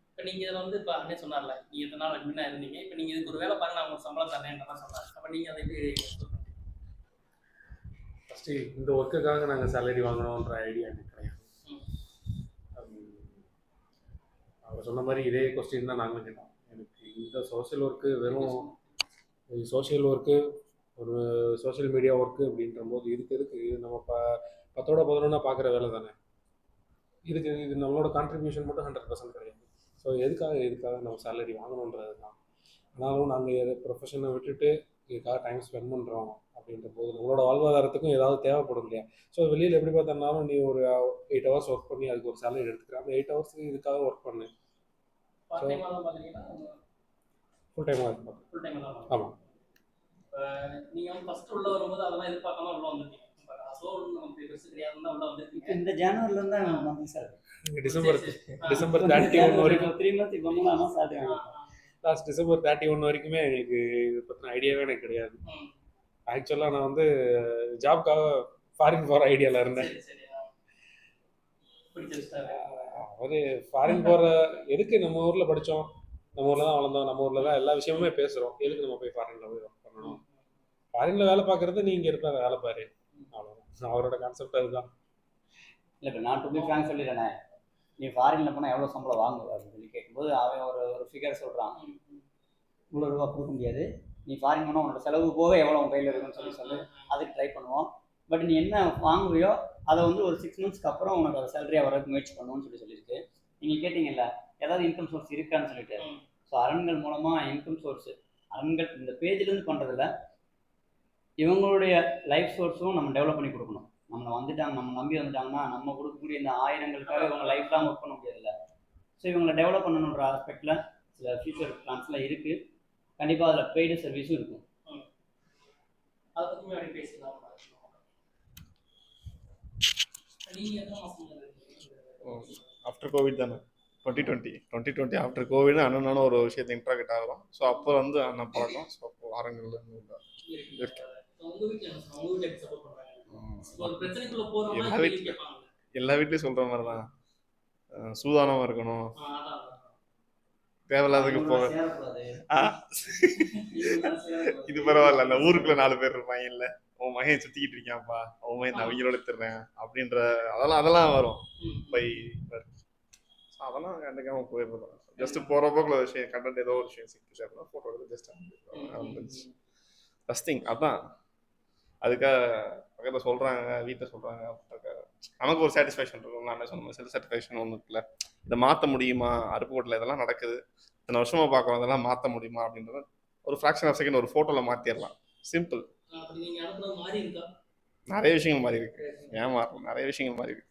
S2: இப்போ நீங்கள் இதில் வந்து இப்போ அண்ணே சொன்னார்ல, நீங்கள் எத்தனை நாள் அட்மினாக இருந்தீங்க, இப்போ நீங்கள் இதுக்கு ஒரு வேலை பாருங்க, நான் உங்களுக்கு சம்பளம் தரேன்றதான் சொன்னார். அப்போ நீங்கள் அதை எப்படி
S5: ஃபஸ்ட்டு இந்த ஒர்க்குக்காக நாங்கள் சேலரி வாங்கணுன்ற ஐடியா எனக்கு கிடையாது. அவர் சொன்ன மாதிரி இதே கொஸ்டின் தான் நாங்களும் கேட்டோம். எனக்கு இந்த சோஷியல் ஒர்க்கு வெறும் சோஷியல் ஒர்க்கு, ஒரு சோஷியல் மீடியா ஒர்க்கு அப்படின்ற போது இதுக்கு எதுக்கு? இது நம்ம 10ஓட 11 பார்க்குற வேலை தானே. இது நம்மளோட கான்ட்ரிபியூஷன் மட்டும் 100% கிடையாது. ஸோ எதுக்காக நம்ம சேலரி வாங்கணுன்றது தான். ஆனாலும் நாங்கள் ப்ரொஃபஷனை விட்டுட்டு இதுக்காக டைம் ஸ்பெண்ட் பண்ணுறோம் அப்படின்ற போது நம்மளோட வாழ்வாதாரத்துக்கும் ஏதாவது தேவைப்படும் இல்லையா? ஸோ வெளியில் எப்படி பார்த்தாலும் நீ ஒரு 8 ஹவர்ஸ் ஒர்க் பண்ணி அதுக்கு ஒரு சேலரி எடுத்துக்கிறேன். அந்த 8 ஹவர்ஸ் இதுக்காக ஒர்க் பண்ணு. ஃபுல் டைமாக இருக்கும்.
S2: ஃபுல் டைம் தான்.
S5: ஆமாம்.
S2: நீங்கள் வந்து ஃபஸ்ட்டு உள்ளே வரும்போது அதெல்லாம் எதிர்பார்க்காம உள்ளே வந்துருக்கீங்க. நமக்கு பெருசு கிடையாதுன்னு தான் உள்ளே வந்துருக்கீங்க.
S4: இந்த ஜனவரிலேருந்து தான் மந்த்லி சேலரி.
S5: டிசம்பர் 31 வரைக்கும்
S4: 3 மந்த் இப்போ மூணாம் சேலரி.
S5: லாஸ்ட் டிசம்பர் 31 வரைக்குமே எனக்கு இதை பற்றின ஐடியாவே எனக்கு கிடையாது. ஆக்சுவலாக நான் வந்து ஜாப்காக ஃபாரின் போகிற ஐடியாவில் இருந்தேன். அவர் ஃபாரின் போகிற எதுக்கு? நம்ம ஊரில் படித்தோம், நம்ம ஊரில் தான் வளர்ந்தோம், நம்ம ஊரில் தான் எல்லா விஷயமுமே பேசுகிறோம். எதுக்கு நம்ம போய் ஃபாரினில் போய் ஒர்க் பண்ணணும்? ஃபாரினில் வேலை பார்க்குறது நீ இங்கே இருப்ப வேலை பாரு, அவ்வளோதான். அவரோட கான்செப்ட் அதுதான்.
S4: இல்லை இப்போ நான் டு பி ஃப்ராங்க் சொல்லிடுறேனே, நீ ஃபாரினில் போனால் எவ்வளோ சம்பளம் வாங்குவ அப்படின்னு சொல்லி கேட்கும்போது அவன் ஒரு ஃபிகர் சொல்கிறான். இவ்வளோ ரூபா கொடுக்க முடியாது, நீ ஃபாரின் போனால் உன்னோட செலவு போக எவ்வளோ உன் கையில் இருக்குன்னு சொல்லி அதுக்கு ட்ரை பண்ணுவோம். பட் நீ என்ன வாங்குவியோ அதை வந்து ஒரு 6 மந்த்ஸ்க்கு அப்புறம் உனக்கு அதை சேலரியாக வரதுக்கு முயற்சி பண்ணுவோன்னு சொல்லியிருக்கு. நீங்கள் கேட்டிங்கல்ல ஏதாவது இன்கம் சோர்ஸ் இருக்கான்னு சொல்லிட்டு. ஸோ அரண்கள் மூலமாக இன்கம் சோர்ஸு அரண்கள் இந்த பேஜ்லேருந்து பண்ணுறதில்ல, இவங்களுடைய லைஃப் சோர்ஸும் நம்ம டெவலப் பண்ணி கொடுக்கணும். நம்மளை வந்துட்டாங்க, நம்ம நம்பி வந்துட்டாங்கன்னா நம்ம கொடுக்கக்கூடிய இந்த 1000ங்களுக்காக இவங்க லைஃப் லாங் ஒர்க் பண்ண முடியாதுல்ல. ஸோ இவங்களை டெவலப் பண்ணணுன்ற ஆஸ்பெக்டில் சில ஃபியூச்சர் பிளான்ஸ்லாம் இருக்குது. கண்டிப்பாக அதில் பெய்டு சர்வீஸும் இருக்கும்.
S2: அதை பற்றி பேசலாம்.
S7: ஆஃப்டர் கோவிட் தானே 2020 ஆஃப்டர் கோவிட் அண்ணனான ஒரு விஷயத்தை இன்ட்ராக்ட் ஆகிறோம். ஸோ அப்போ வந்து அண்ணன் பழக்கம். ஸோ அப்போ வாரங்களில் எல்லா வீட்லேயும் சொல்கிற மாதிரி தான் சூதானமாக இருக்கணும், தேவையில்லாததுக்கு போக. இது பரவாயில்ல, அந்த ஊருக்குள்ள 4 பேர் இருப்பாங்க, இல்லை உன் மகன் சுற்றிக்கிட்டு இருக்கான்ப்பா, அவன் மகன் அவங்களோட எடுத்துடுறேன் அப்படின்ற அதெல்லாம் வரும் பை. ஸோ அதெல்லாம் கண்டுக்காம போயிடுறோம். ஜஸ்ட் போகிற போக்கில் விஷயம் கண்டென்ட் ஏதோ ஒரு விஷயம் சிக்கிச்சு அப்படின்னா ஃபோட்டோ எடுத்து ஜஸ்ட் ஃபஸ்ட் திங் அதான். அதுக்காக பக்கத்தில் சொல்கிறாங்க, வீட்டில் சொல்கிறாங்க, நமக்கு ஒரு சாட்டிஸ்ஃபேக்ஷன் இருக்கும். நான் சொன்ன செல்ஃப் சாட்டிஸ்ஃபேக்ஷன் ஒன்று இருக்குல்ல, இதை மாற்ற முடியுமா, அருப்புக்கோட்டில் இதெல்லாம் நடக்குது, இத்தனை வருஷமாக பார்க்குறோம், இதெல்லாம் மாற்ற முடியுமா அப்படின்றத ஒரு ஃப்ராக்ஷன் ஆஃப் செகண்ட் ஒரு ஃபோட்டோவில் மாற்றிடலாம். சிம்பிள். நிறைய விஷயங்கள் மாறி இருக்கு, ஏன் மாறணும், நிறைய விஷயங்கள் மாறி இருக்கு.